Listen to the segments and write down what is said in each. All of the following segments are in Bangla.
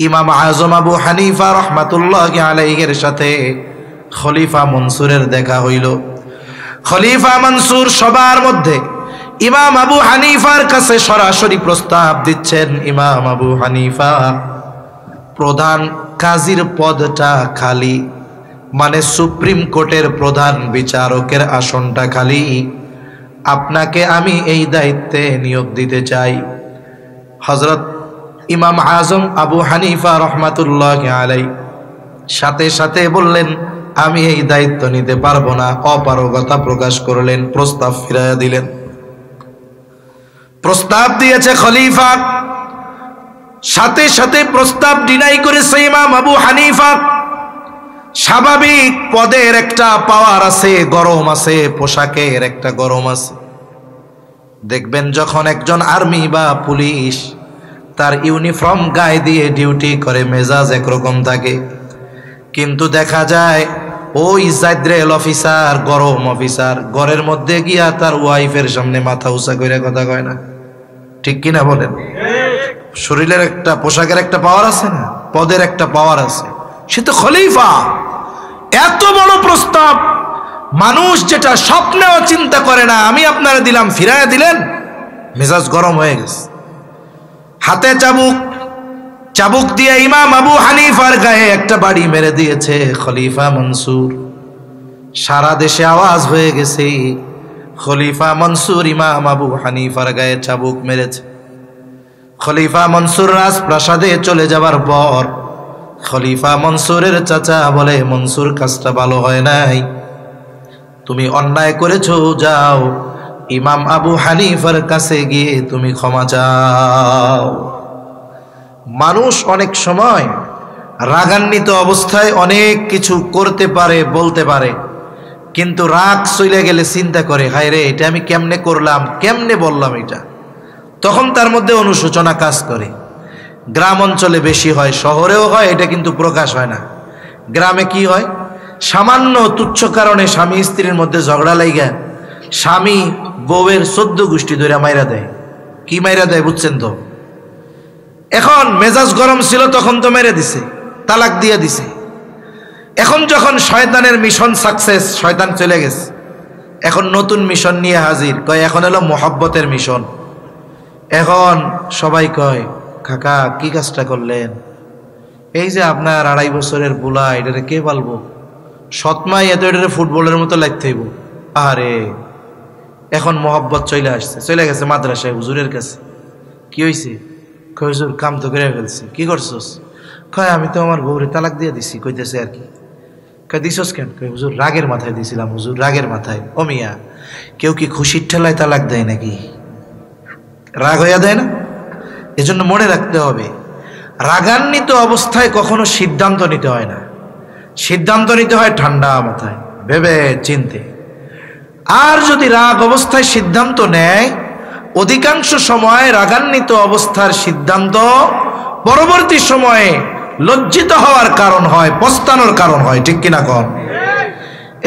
ইমাম আজম আবু হানিফা রহমাতুল্লাহি আলাইহির সাথে খলিফা মনসুরের দেখা হইল। খলিফা মনসুর সবার মধ্যে ইমাম আবু হানিফার কাছে সরাসরি প্রস্তাব দিচ্ছেন, ইমাম আবু হানিফা, প্রধান কাজীর পদটা খালি, মানে সুপ্রিম কোর্টের প্রধান বিচারকের আসনটা খালি, আপনাকে আমি এই দায়িত্বে নিয়োগ দিতে চাই। হযরত ইমাম আজম আবু হানিফা রহমাতুল্লাহি আলাইহি সাথে সাথে বললেন, আমি এই দায়িত্ব নিতে পারবো না, অপারগতা প্রকাশ করলেন, প্রস্তাব ফিরাইয়া দিলেন। প্রস্তাব দিয়েছে খলিফা, সাথে সাথে প্রস্তাব ডিনাই করেছে ইমাম আবু হানিফা। স্বাভাবিক পদের একটা পাওয়ার আছে, গরম আছে, পোশাকের একটা গরম আছে। দেখবেন যখন একজন আর্মি বা পুলিশ তার ইউনিফর্ম গায়ে দিয়ে ডিউটি করে মেজাজ একরকম থাকে, কিন্তু দেখা যায় ওই জাদ্রেল অফিসার, গরম অফিসার, ঘরের মধ্যে গিয়া তার ওয়াইফের সামনে মাথা উঁচা করে কথা কয় না। ঠিক কিনা বলেন? শরীরের একটা, পোশাকের একটা পাওয়ার আছে না, পদের একটা পাওয়ার আছে, সে তো খলিফা। এত বড় প্রস্তাব, মানুষ যেটা স্বপ্নেও চিন্তা করে না, আমি আপনারা দিলাম, ফিরাইয়া দিলেন, মেজাজ গরম হয়ে গেছে। হাতে চাবুক, চাবুক দিয়ে ইমাম আবু হানিফার গায়ে একটা বাড়ি মেরে দিয়েছে খলিফা মনসুর। সারা দেশে আওয়াজ হয়ে গেছে, খলিফা মনসুর ইমাম আবু হানিফার গায়ে চাবুক মেরেছে। খলিফা মনসুর রাজপ্রাসাদে চলে যাবার পর খলিফা মনসুরের চাচা বলে, মনসুর, কাজটা ভালো হয় নাই, তুমি অন্যায় করেছো, যাও ইমাম আবু হানিফার কাছে গিয়ে তুমি ক্ষমা চাও। মানুষ অনেক সময় রাগান্বিত অবস্থায় অনেক কিছু করতে পারে, বলতে পারে, কিন্তু রাগ চলে গেলে চিন্তা করে, হায় রে, এটা আমি কেমনে করলাম, কেমনে বললাম এটা, তখন তার মধ্যে অনুশোচনা কাজ করে। গ্রাম অঞ্চলে বেশি হয়, শহরেও হয়, এটা কিন্তু প্রকাশ হয় না। গ্রামে কি হয়, সামান্য তুচ্ছ কারণে স্বামী স্ত্রীর মধ্যে ঝগড়া লাইগা স্বামী বউয়ের 14 গোষ্ঠী ধরে মাইরা দেয়। কি মাইরা দেয় বুঝছেন তো? এখন মেজাজ গরম ছিল তখন তো মেরে দিছে, তালাক দিয়ে দিছে। এখন যখন শয়তানের মিশন সাকসেস, শয়তান চলে গেছে, এখন নতুন মিশন নিয়ে হাজির, কয় এখন হলো মোহাব্বতের মিশন। এখন সবাই কয়, কাকা কি কাজটা করলেন, এই যে আপনার 2.5 বছরের বুলা, এটারে কে পালবো, সৎমাই এত এটারে ফুটবলের মতো লাগতে হইব। আরে এখন মোহাব্বত চলে আসছে, চলে গেছে মাদ্রাসায় হুজুরের কাছে। কি হয়েছে? কয় হুজুর, কাম তো করে ফেলছি। কি করছস? কয় আমি তো আমার বউরে তালাক দিয়ে দিছি। কইতেছে আর কি? কয় দিছস কেন? কয় হুজুর রাগের মাথায় দিছিলাম, হুজুর রাগের মাথায়। ও মিয়া, কেউ কি খুশির ঠেলায় তালাক দেয় নাকি? রাগ হইয়া দেয় না? এজন্য মনে রাখতে হবে, রাগান্বিত অবস্থায় কখনো সিদ্ধান্ত নিতে হয় না, সিদ্ধান্ত নিতে হয় ঠান্ডা মাথায়, ভেবে চিনতে। আর যদি রাগ অবস্থায় সিদ্ধান্ত নেয়, অধিকাংশ সময় রাগান্বিত অবস্থার সিদ্ধান্ত পরবর্তী সময়ে লজ্জিত হওয়ার কারণ হয়, পস্তানোর কারণ হয়। ঠিক কিনা কন?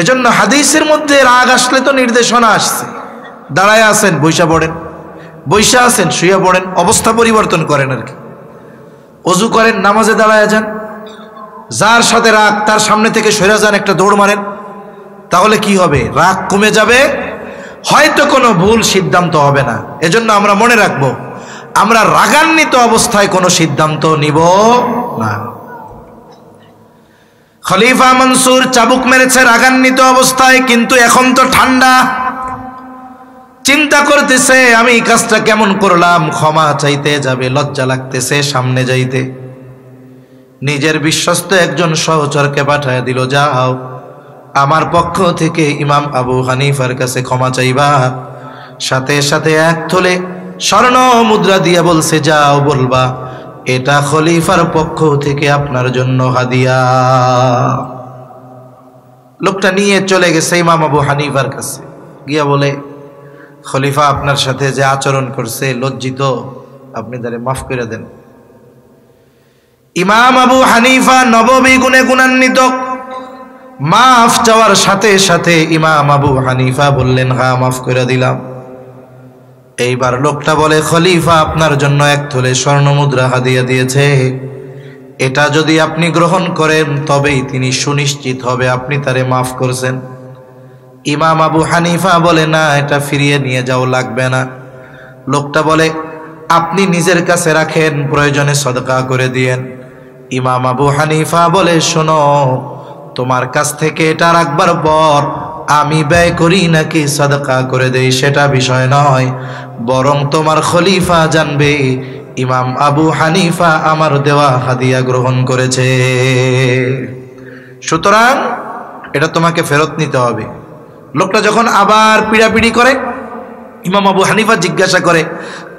এজন্য হাদিসের মধ্যে রাগ আসলে তো নির্দেশনা আসছে, দাঁড়ায় আছেন বৈশা পড়েন, বৈশা আছেন শুয়ে পড়েন, অবস্থা পরিবর্তন করেন আর কি। অজু করেন, নামাজে দাঁড়ায় যান, যার সাথে রাগ তার সামনে থেকে সরে যান, একটা দৌড় মারেন, তাহলে কি হবে? রাগ কমে যাবে, হয়তো কোনো ভুল সিদ্ধান্ত হবে না। এজন্য আমরা মনে রাখবো, আমরা রাগান্বিত অবস্থায় কোনো সিদ্ধান্ত নিব না। খলিফা মনসুর চাবুক মেরেছে রাগান্বিত অবস্থায়, কিন্তু এখন তো ঠান্ডা, চিন্তা করতেছে আমি এই কাজটা কেমন করলাম, ক্ষমা চাইতে যাবে, লজ্জা লাগতেছে সামনে যাইতে। নিজের বিশ্বস্ত একজন সহচরকে পাঠায় দিল, যাও আমার পক্ষ থেকে ইমাম আবু হানিফার কাছে ক্ষমা চাইবা। সাথে সাথে 1 তোলে স্বর্ণ মুদ্রা দিয়ে বলছে, যাও বলবা এটা খলিফার পক্ষ থেকে আপনার জন্য হাদিয়া। লোকটা নিয়ে চলে গেছে ইমাম আবু হানিফার কাছে, গিয়া বলে, খলিফা আপনার সাথে যে আচরণ করছে, লজ্জিত, আপনি তারে মাফ করে দেন। ইমাম আবু হানিফা নববী গুণে গুণান্বিত, মাফ চাওয়ার সাথে সাথে ইমাম আবু হানিফা বললেন, হ্যাঁ মাফ করে দিলাম। এইবার লোকটা বলে, খলিফা আপনার জন্য 1 তোলে স্বর্ণ মুদ্রা হাদিয়া দিয়েছে, এটা যদি আপনি গ্রহণ করেন তবেই তিনি সুনিশ্চিত হবে আপনি তারে মাফ করছেন। ইমাম আবু হানিফা বলে, না, এটা ফিরিয়ে নিয়ে যাও, লাগবে না। লোকটা বলে, আপনি নিজের কাছে রাখেন, প্রয়োজনে সদকা করে দিয়েন। ইমাম আবু হানিফা বলে, শোনো, তোমার কাছ থেকে এটা রাখবার পর আমি ব্যয় করি নাকি সদকা করে দেই সেটা বিষয় নয়, বরং তোমার খলিফা জানবে ইমাম আবু হানিফা আমার দেওয়া হাদিয়া গ্রহণ করেছে, সুতরাং এটা তোমাকে ফেরত নিতে হবে। লোকটা যখন আবার পিড়াপিড়ি করে, ইমাম আবু হানিফা জিজ্ঞাসা করে,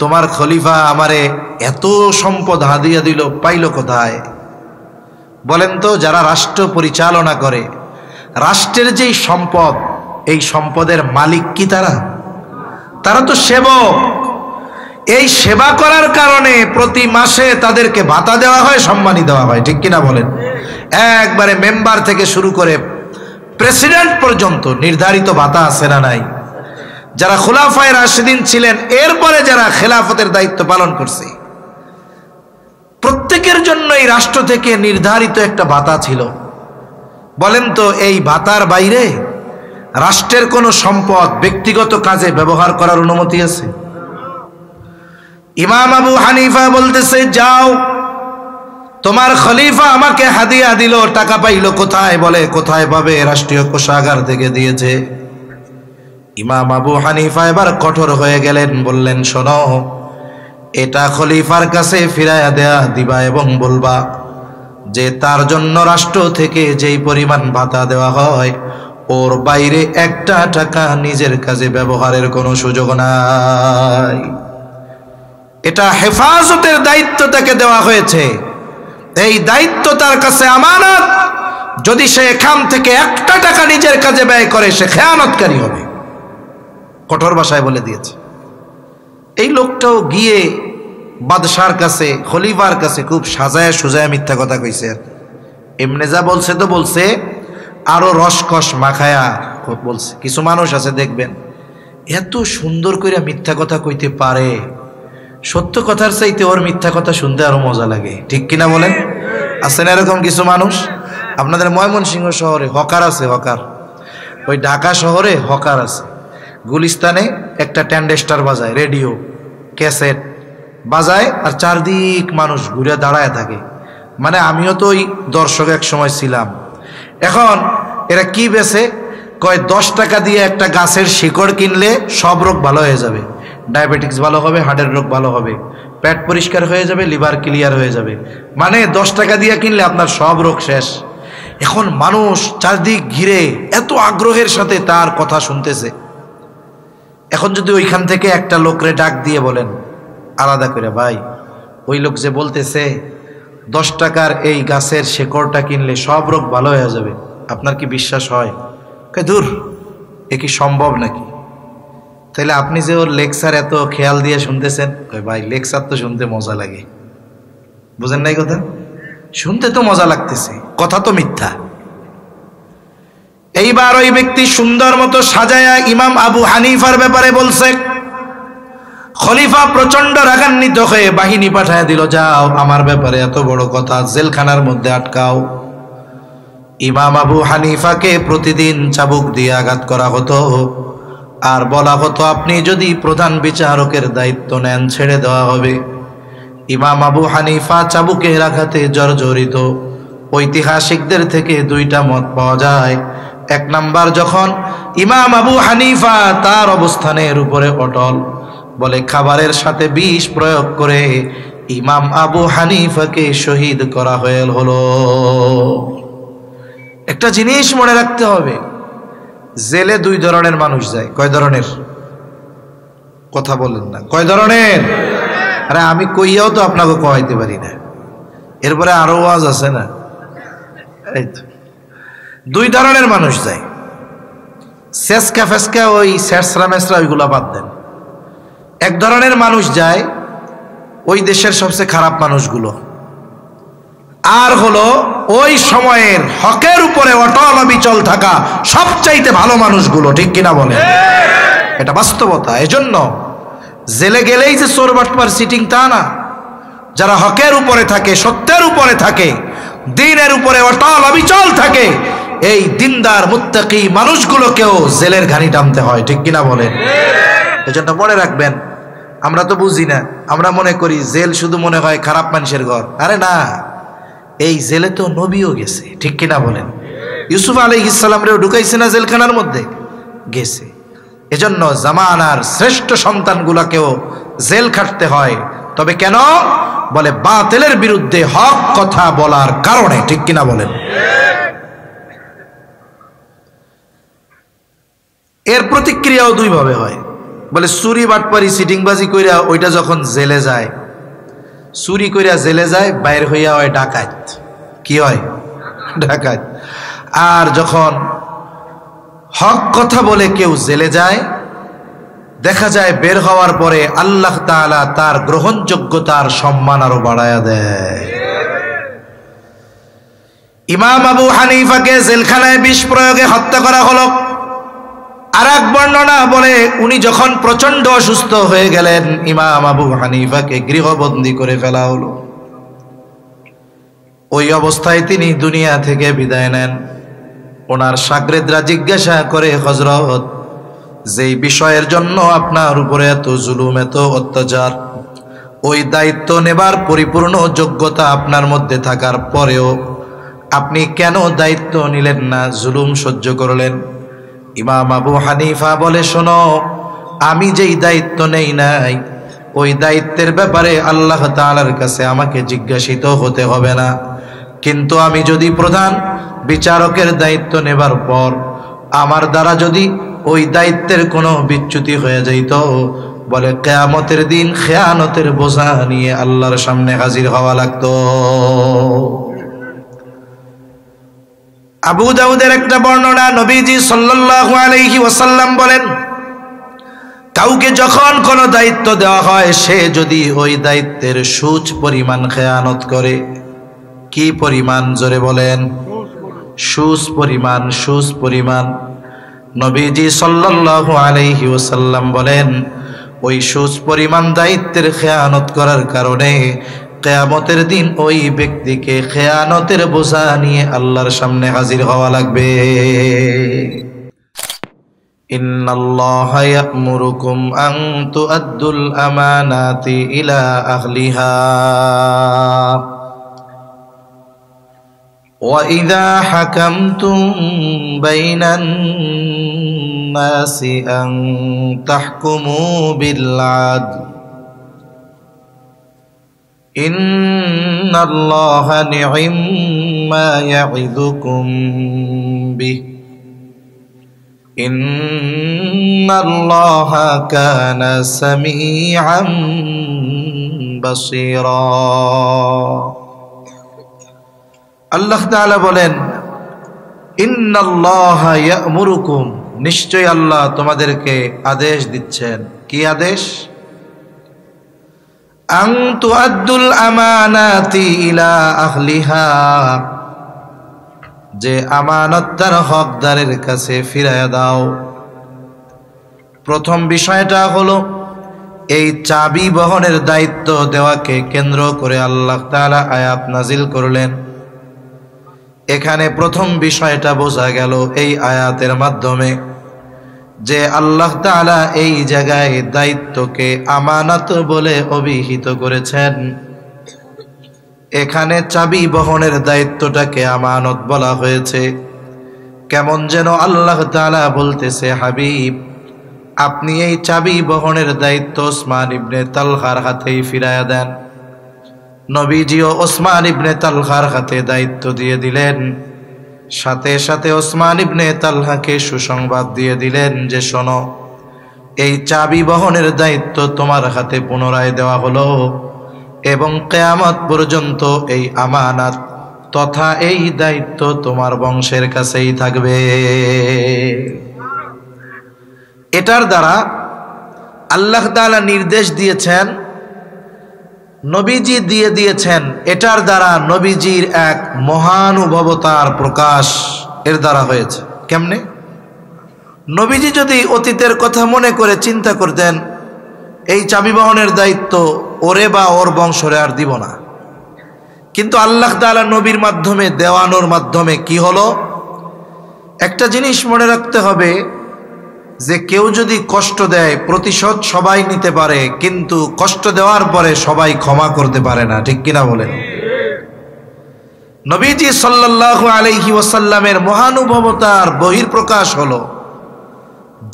তোমার খলিফা আমারে এত সম্পদ হাদিয়া দিল, পাইল কোথায়? বলেন তো, যারা রাষ্ট্র পরিচালনা করে, রাষ্ট্রের যেই সম্পদ, এই সম্পদের মালিক কি তারা? তারা তো সেবক। এই সেবা করার কারণে প্রতি মাসে তাদেরকে ভাতা দেওয়া হয়, সম্মানী দেওয়া হয়, ঠিক কিনা বলেন? একবারে মেম্বার থেকে শুরু করে প্রেসিডেন্ট পর্যন্ত নির্ধারিত ভাতা আছে না নাই? যারা খুলাফায়ে রাশিদিন ছিলেন, এরপরে যারা খেলাফতের দায়িত্ব পালন করছে, প্রত্যেকের জন্য এই রাষ্ট্র থেকে নির্ধারিত একটা ভাতা ছিল। বলেন তো, এই ভাতার বাইরে রাষ্ট্রের কোনো সম্পদ ব্যক্তিগত কাজে ব্যবহার করার অনুমতি আছে? ইমাম আবু হানিফা বলতেছে, যাও, তোমার খলিফা আমাকে হাদিয়া দিল, টাকা পাইলো কোথায়? বলে, কোথায় পাবে? রাষ্ট্রীয় কোষাগার থেকে দিয়েছে। ইমাম আবু হানিফা এবার কঠোর হয়ে গেলেন, বললেন, শোনো, এটা খলিফার কাছে ফিরাইয়া দেয়া দিবা এবং বলবা যে তার জন্য রাষ্ট্র থেকে যেই পরিমাণ ভাতা দেওয়া হয়, ওর বাইরে একটা টাকা নিজের কাজে ব্যবহারের কোনো সুযোগ নাই। এটা হেফাজতের দায়িত্ব তাকে দেওয়া হয়েছে, এই দায়িত্ব তার কাছে আমানত। যদি সে এখান থেকে একটা টাকা নিজের কাজে ব্যয় করে, সে খেয়ানতকারী হবে। কঠোর ভাষায় বলে দিয়েছে। এই লোকটাও গিয়ে বাদশার কাছে, খলিফার কাছে খুব সাজায় সুজায় মিথ্যা কথা কইছে। এমনি যা বলছে তো বলছে, আরো রসকস মাখায়া বলছে। কিছু মানুষ আছে দেখবেন, এত সুন্দর করে মিথ্যা কথা কইতে পারে, সত্য কথার চাইতে ওর মিথ্যা কথা শুনতে আরো মজা লাগে, ঠিক কিনা বলেন? আছে না এরকম কিছু মানুষ? আপনাদের ময়মনসিংহ শহরে হকার আছে, হকার। ওই ঢাকা শহরে হকার আছে। গুলিস্তানে একটা ট্যান্ডেস্টার বাজায়, রেডিও ক্যাসেট বাজায়, আর চারদিক মানুষ ঘুরে দাঁড়ায় থাকে। মানে আমিও তো ওই দর্শক এক সময় ছিলাম। এখন এরা কি বেছে? কয় 10 টাকা দিয়ে একটা গাছের শিকড় কিনলে সব রোগ ভালো হয়ে যাবে, ডায়াবেটিক্স ভালো হবে, হার্টের রোগ ভালো হবে, পেট পরিষ্কার হয়ে যাবে, লিভার ক্লিয়ার হয়ে যাবে। মানে 10 টাকা দিয়ে কিনলে আপনার সব রোগ শেষ। এখন মানুষ চারদিক ঘিরে এত আগ্রহের সাথে তার কথা শুনতেছে। এখন যদি ওইখান থেকে একটা লোকরে ডাক দিয়ে বলেন আলাদা করে, ভাই, ওই লোক যে বলতেছে 10 টাকার এই গাছের শেকড়টা কিনলে সব রোগ ভালো হয়ে যাবে, আপনার কি বিশ্বাস হয়? দূর, এ কি সম্ভব নাকি? তাহলে আপনি যে ওর লেকচার এত খেয়াল দিয়ে শুনতেছেন, ভাই, লেকচার তো শুনতে মজা লাগে, বুঝেন নাই কথা? শুনতে তো মজা লাগতেছে, কথা তো মিথ্যা। এইবার ওই ব্যক্তি সুন্দর মতো সাজায়া ইমাম আবু হানিফার ব্যাপারে বলছে। খলিফা প্রচন্ড রাগান্বিত হয়ে বাহিনী পাঠায় দিল, যাও, আমার ব্যাপারে এত বড় কথা, জেলখানার মধ্যে আটকাও। ইমাম আবু হানিফাকে প্রতিদিন চাবুক দিয়ে আঘাত করা হতো, আর বলা হতো, আপনি যদি প্রধান বিচারকের দায়িত্ব নেন ছেড়ে দেওয়া হবে। ইমাম আবু হানিফা চাবুকের আঘাতে জর্জরিত। ঐতিহাসিকদের থেকে 2টা মত পাওয়া যায়। 1 নাম্বার, যখন ইমাম আবু হানিফা তার অবস্থানের উপরে অটল, বলে খাবারের সাথে বিষ প্রয়োগ করে ইমাম আবু হানিফাকে শহীদ করা হলো। একটা জিনিস মনে রাখতে হবে, জেলে 2 ধরনের মানুষ যায়। কয় ধরনের? কথা বলেন না, কয় ধরনের? আরে আমি কইয়াও তো আপনাকে কইতে পারি না, এরপরে আরো ওয়াজ আছে না। এই তো 2 ধরনের মানুষ যায়। সেসকা ফেসকা, ওই সেসরা মেসরা, ওইগুলা বাদ দেন। 1 ধরনের মানুষ যায় ওই দেশের সবচেয়ে খারাপ মানুষগুলো, আর হলো ওই সময়ের হকের উপরে অটল অবিচল থাকা সবচাইতে ভালো মানুষগুলো, ঠিক কিনা বলে? এটা বাস্তবতা। এজন্য জেলে গেলেই যে চোর বাটপার সিটিং তা না, যারা হকের উপরে থাকে, সত্যের উপরে থাকে, দ্বীনের উপরে অটল অবিচল থাকে, এই দিনদার মুত্তাকি মানুষগুলোকেও জেলের ঘানি টানতে হয়, ঠিক কিনা বলেন? এজন্য মনে রাখবেন, আমরা তো বুঝি না, আমরা মনে করি জেল শুধু মনে হয় খারাপ মানুষের ঘর। আরে না, এই জেলে তো নবীও গেছে, ঠিক কিনা বলেন? ইউসুফ আলাইহিস সালামরেও ঢুকাইছে না জেলখানার মধ্যে? গেছে। এজন্য জামানার শ্রেষ্ঠ সন্তানগুলাকেও জেল খাটতে হয়। তবে কেন? বলে বাতিলের বিরুদ্ধে হক কথা বলার কারণে, ঠিক কিনা বলেন? এর প্রতিক্রিয়াও দুই ভাবে হয়। বলে চুরি বাটপারি সিটিংবাজি কইরা ওইটা যখন জেলে যায়, চুরি কইরা জেলে যায়, বাইর হইয়া হয় ডাকাত। কি হয়? ডাকাত। আর যখন হক কথা বলে কেউ জেলে যায়, দেখা যায় বের হওয়ার পরে আল্লাহ তাআলা তার গ্রহণযোগ্যতার সম্মান আরো বাড়ায়া দেয়। ইমাম আবু হানিফাকে জেলখানায় বিষ প্রয়োগে হত্যা করা হলো। আর এক বর্ণনা বলে উনি যখন প্রচন্ড অসুস্থ হয়ে গেলেন, ইমাম আবু হানিফাকে গৃহবন্দী করে ফেলা হলো। ওই অবস্থায় তিনি দুনিয়া থেকে বিদায় নেন। ওনার শাগরেদরা জিজ্ঞাসা করে, হযরত, যেই বিষয়ের জন্য আপনার উপরে এত জুলুম, এত অত্যাচার, ওই দায়িত্ব নেবার পরিপূর্ণ যোগ্যতা আপনার মধ্যে থাকার পরেও আপনি কেন দায়িত্ব নিলেন না, জুলুম সহ্য করলেন? ইমাম আবু হানিফা বলে, শোনো, আমি যেই দায়িত্ব নেই নাই, ওই দায়িত্বের ব্যাপারে আল্লাহ তাআলার কাছে আমাকে জিজ্ঞাসিত হতে হবে না। কিন্তু আমি যদি প্রধান বিচারকের দায়িত্ব নেবার পর আমার দ্বারা যদি ওই দায়িত্বের কোনো বিচ্যুতি হয়ে যাইত, বলে কিয়ামতের দিন খেয়ানতের বোঝা নিয়ে আল্লাহর সামনে হাজির হওয়া লাগতো। আবু দাউদের একটা বর্ণনা, নবীজি সাল্লাল্লাহু আলাইহি ওয়াসাল্লাম বলেন, কাউকে যখন কোনো দায়িত্ব দেওয়া হয়, সে যদি ওই দায়িত্বের সুচ পরিমাণ খেয়ানত করে, কি পরিমাণ? জোরে বলেন। সুচ পরিমাণ, সুচ পরিমাণ। নবীজি সাল্লাল্লাহু আলাইহি ওয়াসাল্লাম বলেন, ওই সুচ পরিমাণ দায়িত্বের খেয়ানত করার কারণে কিয়ামতের দিন ওই ব্যক্তিকে খেয়ানতের বোঝা নিয়ে আল্লাহর সামনে হাজির হওয়া লাগবে। ইন্নাল্লাহা ইয়া'মুরুকুম আন তু'আদ্দুল আমানাতি ইলা আহলিহা ওয়া ইযা হাকামতুম বাইনান নাসি আন তাহকুমু বিল আদল ইন্নাল্লাহা নি'ম্মা ইয়া'iদুকুম বিহি ইন্নাল্লাহা কানা সামিআন বাসীরা। আল্লাহ তাআলা বলেন, ইন্নাল্লাহা ইয়া'মুরুকুম, নিশ্চয় আল্লাহ তোমাদেরকে আদেশ দিচ্ছেন। কি আদেশ? আন তুআদ্দুল আমানাতি ইলা আহলিহা, যে আমানত তার হকদারের কাছে ফিরাইয়া দাও। প্রথম বিষয়টা হলো এই চাবি বহনের দায়িত্ব দেওয়াকে কেন্দ্র করে আল্লাহ তাআলা আয়াত নাজিল করলেন। এখানে প্রথম বিষয়টা বোঝা গেল এই আয়াতের মাধ্যমে যে আল্লাহ তাআলা এই জায়গায় দায়িত্বকে আমানত বলে অভিহিত করেছেন। এখানে চাবি বহনের দায়িত্বটাকে আমানত বলা হয়েছে। কেমন যেন আল্লাহ তাআলা বলতেছে, হাবিব, আপনি এই চাবি বহনের দায়িত্ব ওসমান ইবনে তালহার হাতেই ফিরাইয়া দেন। নবীজিও ওসমান ইবনে তালহার হাতে দায়িত্ব দিয়ে দিলেন। সাথে সাথে ওসমান ইবনে তালহাকে সুসংবাদ দিয়ে দিলেন যে, শোনো, এই চাবি বহনের দায়িত্ব তোমার হাতে পুনরায় দেওয়া হলো এবং কিয়ামত পর্যন্ত এই আমানত তথা এই দায়িত্ব তোমার বংশের কাছেই থাকবে। এটার দ্বারা আল্লাহ তাআলা নির্দেশ দিয়েছেন, নবীজি দিয়ে দিয়েছেন। এটার দ্বারা নবীজির এক মহানুভবতার প্রকাশ এর দ্বারা হয়েছে। কেমনে? নবীজি যদি অতীতের কথা মনে করে চিন্তা করতেন, এই চাবি বহনের দায়িত্ব ওরে বা ওর বংশরে আর দিব না। কিন্তু আল্লাহ তাআলা নবীর মাধ্যমে, দেওয়ানোর মাধ্যমে কি হলো? একটা জিনিস মনে রাখতে হবে যে কেউ যদি কষ্ট দেয় প্রতিশোধ সবাই নিতে পারে, কিন্তু কষ্ট দেওয়ার পরে সবাই ক্ষমা করতে পারে না। ঠিক কিনা বলেন? নবীজি সাল্লাল্লাহু আলাইহি ওয়াসাল্লামের মহানুভবতার বহির্প্রকাশ হলো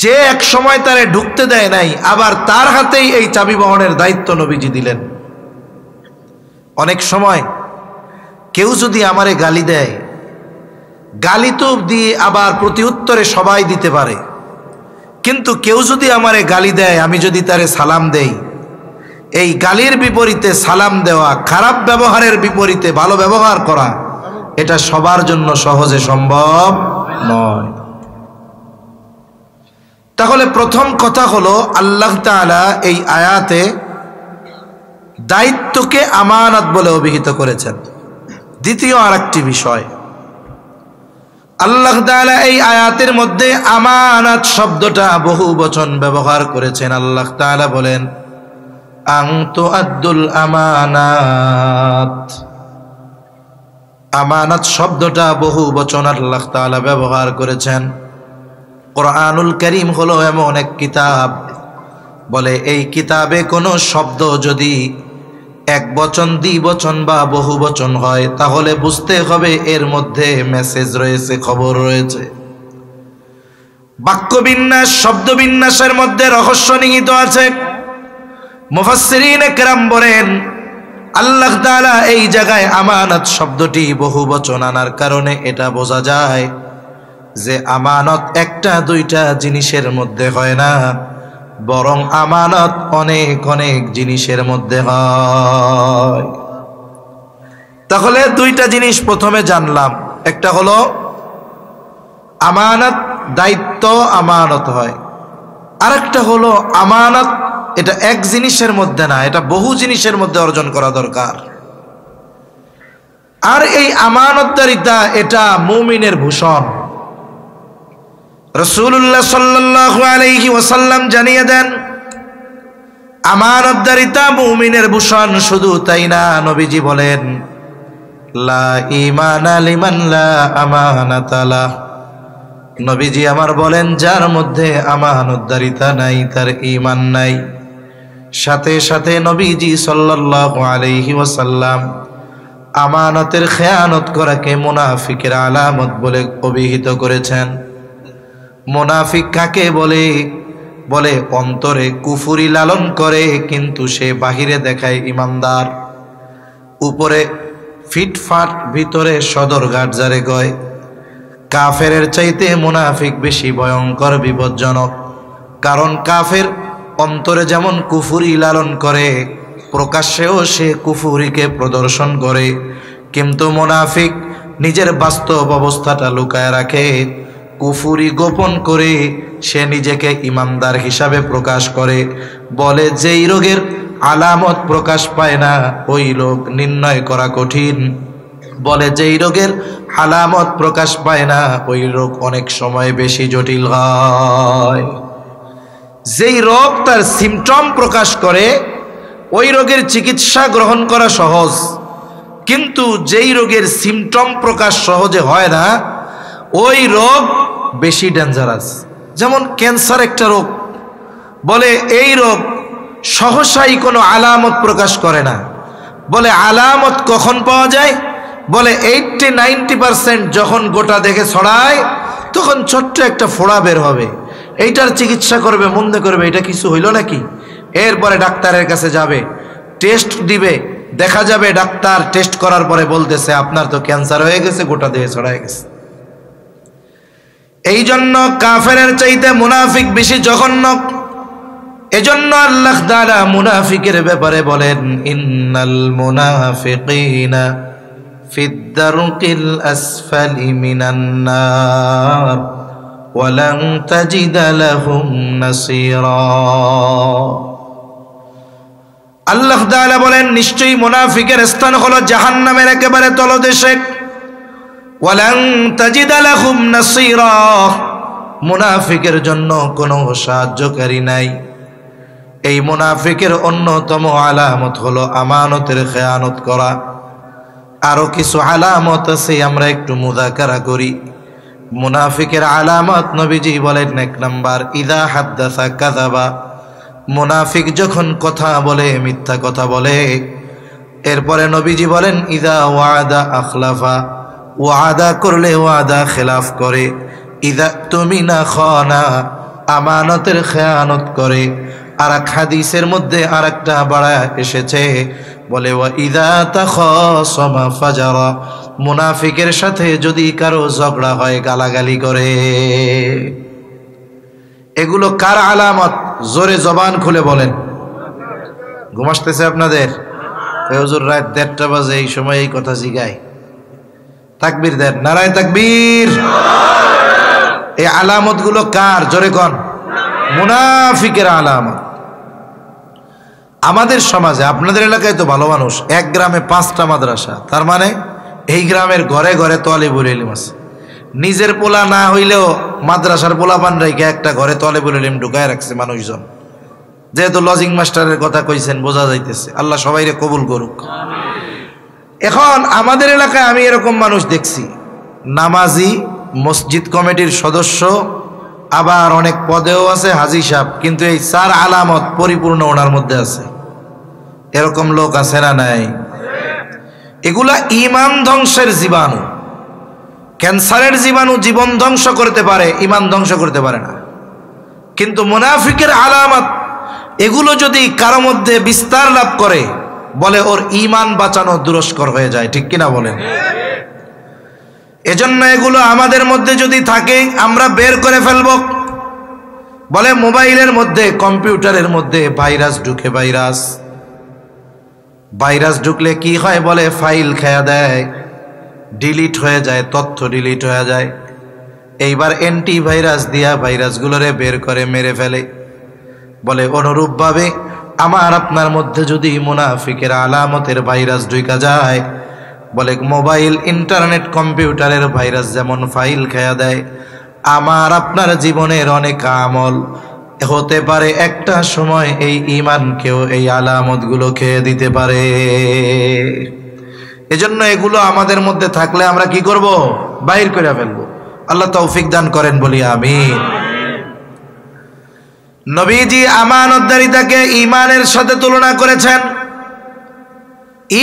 যে এক সময় তারে ঢুকতে দেয় নাই, আবার তার হাতেই এই চাবি বহনের দায়িত্ব নবীজি দিলেন। অনেক সময় কেউ যদি আমারে গালি দেয়, গালি তো দিয়ে আবার প্রতি উত্তরে সবাই দিতে পারে, কিন্তু কেউ যদি আমারে গালি দেয়, আমি যদি তারে সালাম দেই, এই গালির বিপরীতে সালাম দেওয়া, খারাপ ব্যবহারের বিপরীতে ভালো ব্যবহার করা, এটা সবার জন্য সহজে সম্ভব নয়। তাহলে প্রথম কথা হলো আল্লাহ তাআলা এই আয়াতে দায়িত্বকে আমানত বলে অভিহিত করেছেন। দ্বিতীয় আরেকটি বিষয়, আল্লাহ তাআলা এই আয়াতের মধ্যে আমানত শব্দটা বহু বচন ব্যবহার করেছেন। আল্লাহ তাআলা বলেন আন তুআদ্দুল আমানাত। আমানত শব্দটা বহু বচন আল্লাহ তাআলা ব্যবহার করেছেন। কোরআনুল কারীম হলো এমন এক কিতাব, বলে এই কিতাবে কোনো শব্দ যদি এক বচন, দ্বিবচন বা বহু বচন হয়, তাহলে বুঝতে হবে এর মধ্যে মেসেজ রয়েছে, খবর রয়েছে। বাক্যবিন্যাস, শব্দবিন্যাসের মধ্যে রহস্য নিহিত আছে। মুফাসসিরিনে কেরাম বলেন আল্লাহ তাআলা এই জায়গায় আমানত শব্দটি বহু বচন আনার কারণে এটা বোঝা যায় যে আমানত একটা দুইটা জিনিসের মধ্যে হয় না, বরং আমানত অনেক অনেক জিনিসের মধ্যে হয়। তাহলে দুইটা জিনিস প্রথমে জানলাম, একটা হলো আমানত দায়িত্ব, আমানত হয়। আরেকটা হলো আমানত এটা এক জিনিসের মধ্যে না, এটা বহু জিনিসের মধ্যে অর্জন করা দরকার। আর এই আমানতদারিতা এটা মুমিনের ভূষণ। রাসূলুল্লাহ সাল্লাল্লাহু আলাইহি ওয়াসাল্লাম জানিয়ে দেন আমানতদারিতা মুমিনের ভূষণ। শুধু তাই না, নবীজি বলেন লা ঈমানা লিমান লা আমানাতা লাহ। নবীজি আমার বলেন যার মধ্যে আমানতদারিতা নাই তার ঈমান নাই। সাথে সাথে নবীজি সাল্লাল্লাহু আলাইহি ওয়াসাল্লাম আমানতের খেয়ানত করাকে মুনাফিকের আলামত বলে অভিহিত করেছেন। মুনাফিক কাকে বলে? বলে অন্তরে কুফরি লালন করে কিন্তু সে বাহিরে দেখায় ইমানদার, উপরে ফিটফাট, ভিতরে সদরঘাট যারে গয়। কাফেরের চাইতে মুনাফিক বেশি ভয়ঙ্কর, বিপজ্জনক। কারণ কাফের অন্তরে যেমন কুফরি লালন করে, প্রকাশ্যেও সে কুফুরিকে প্রদর্শন করে, কিন্তু মুনাফিক নিজের বাস্তব অবস্থাটা লুকায় রাখে, কুফুরি গোপন করে সে নিজেকে ইমানদার হিসাবে প্রকাশ করে। বলে যেই রোগের আলামত প্রকাশ পায় না ওই রোগ নির্ণয় করা কঠিন। বলে যেই রোগের আলামত প্রকাশ পায় না ওই রোগ অনেক সময় বেশি জটিল হয়। যেই রোগ তার সিমটম প্রকাশ করে ওই রোগের চিকিৎসা গ্রহণ করা সহজ, কিন্তু যেই রোগের সিমটম প্রকাশ সহজে হয় না ওই রোগ বেশি ডেঞ্জারাস। যেমন ক্যান্সার একটা রোগ, বলে এই রোগ সহসাই কোনো আলামত প্রকাশ করে না। বলে আলামত কখন পাওয়া যায়? বলে 80-90% যখন গোটা দেখে ছড়ায় তখন ছোট্ট একটা ফোড়া বের হবে, এইটার চিকিৎসা করবে, মন্দে করবে, এটা কিছু হইল নাকি। এরপরে ডাক্তারের কাছে যাবে, টেস্ট দিবে, দেখা যাবে ডাক্তার টেস্ট করার পরে বলতেছে আপনার তো ক্যান্সার হয়ে গেছে, গোটা দেহে ছড়ায় গেছে। এই জন্য কাফেরের চাইতে মুনাফিক বেশি জঘন্য। এজন্য আল্লাহ তাআলা মুনাফিকের ব্যাপারে বলেন ইন্নাল মুনাফিকিনা ফিদ দারকিল আসফালি মিনান নার ওয়া লান তাজিদা লাহুম নাসীরা। আল্লাহ তাআলা বলেন নিশ্চয়ই মুনাফিকের স্থান হলো জাহান্নামের একেবারে তলদেশে। ওয়ালান তাজিদা লাহুম নাসীরা, মুনাফিকের জন্য কোনো সাহায্যকারী নাই। এই মুনাফিকের অন্যতম আলামত হলো আমানতের খেয়ানত করা। আরো কিছু আলামত আছে, আমরা একটু মুযাকারা করি। মুনাফিকের আলামত নবীজি বলেন, এক নাম্বার, ইদা হাদ্দাসা কাযাবা। মুনাফিক যখন কথা বলে মিথ্যা কথা বলে। এরপরে নবীজি বলেন, ইদা ওয়াদা আখলাফা। ওয়াদা করলে ওয়াদা খেলাফ করে। ইদা তুমিনা খানা, আমানতের খেয়ানত করে। আর এক হাদিসের মধ্যে আর একটা বাড়া এসেছে, বলে ওয়া ইদা তাখাসামা ফাজারা। মুনাফিকের সাথে যদি কারো ঝগড়া হয় গালাগালি করে। এগুলো কার আলামত? জোরে জবান খুলে বলেন। ঘুম আসতেছে আপনাদের? হুজুর রাত 1:30 বাজে, এই সময় এই কথা জিগায়। তাকবীর দেন, নারায়ে তাকবীর। এই আলামত গুলো কার? জোরে কোন? মুনাফিকের আলামত। আমাদের সমাজে, আপনাদের এলাকায় তো ভালো মানুষ, এক গ্রামে 5টা মাদ্রাসা, তার মানে এই গ্রামের ঘরে ঘরে তালিবুল ইলম আছে। নিজের পোলা না হইলেও মাদ্রাসার পোলাপান রেখে একটা ঘরে তালিবুল ইলম ঢুকায় রাখছে মানুষজন। যেহেতু লজিং মাস্টারের কথা কইছেন, বোঝা যাইতেছে। আল্লাহ সবাইরে কবুল করুক। এখন আমাদের এলাকায় আমি এরকম মানুষ দেখছি, নামাজি, মসজিদ কমিটির সদস্য, আবার অনেক পদেও আছে, হাজী সাহেব, কিন্তু এই 4 আলামত পরিপূর্ণ ওনার মধ্যে আছে। এরকম লোক আছে না নাই? এগুলা ঈমান ধ্বংসের জীবাণু। ক্যান্সারের জীবাণু জীবন ধ্বংস করতে পারে, ঈমান ধ্বংস করতে পারে না। কিন্তু মুনাফিকের আলামত এগুলো যদি কারো মধ্যে বিস্তার লাভ করে, বলে ওর ঈমান বাঁচানো দুরস্কর হয়ে যায়। ঠিক কিনা বলেন? এজন্য এগুলো আমাদের মধ্যে যদি থাকে, আমরা বের করে ফেলব। বলে মোবাইলের মধ্যে, কম্পিউটারের মধ্যে ভাইরাস ঢুকে। ভাইরাস ঢুকলে কি হয়? বলে ফাইল খেয়া দেয়, ডিলিট হয়ে যায়, তথ্য ডিলিট হয়ে যায়। এইবার অ্যান্টিভাইরাস দিয়া ভাইরাসগুলোরে বের করে মেরে ফেলে। বলে অনুরূপভাবে আমার আপনার মধ্যে যদি মুনাফিকের আলামতের ভাইরাস ঢুকা যায়, বলে মোবাইল, ইন্টারনেট, কম্পিউটারের ভাইরাস যেমন ফাইল খেয়া দেয়, আমার আপনার জীবনের অনেক আমল হতে পারে একটা সময় এই ঈমানকেও এই আলামতগুলো খেয়ে দিতে পারে। এজন্য এগুলো আমাদের মধ্যে থাকলে আমরা কি করব? বাইর করে ফেলবো। আল্লাহ তৌফিক দান করেন, বলি আমিন। নবীজি আমানতদারিতাকে ঈমানের সাথে তুলনা করেছেন।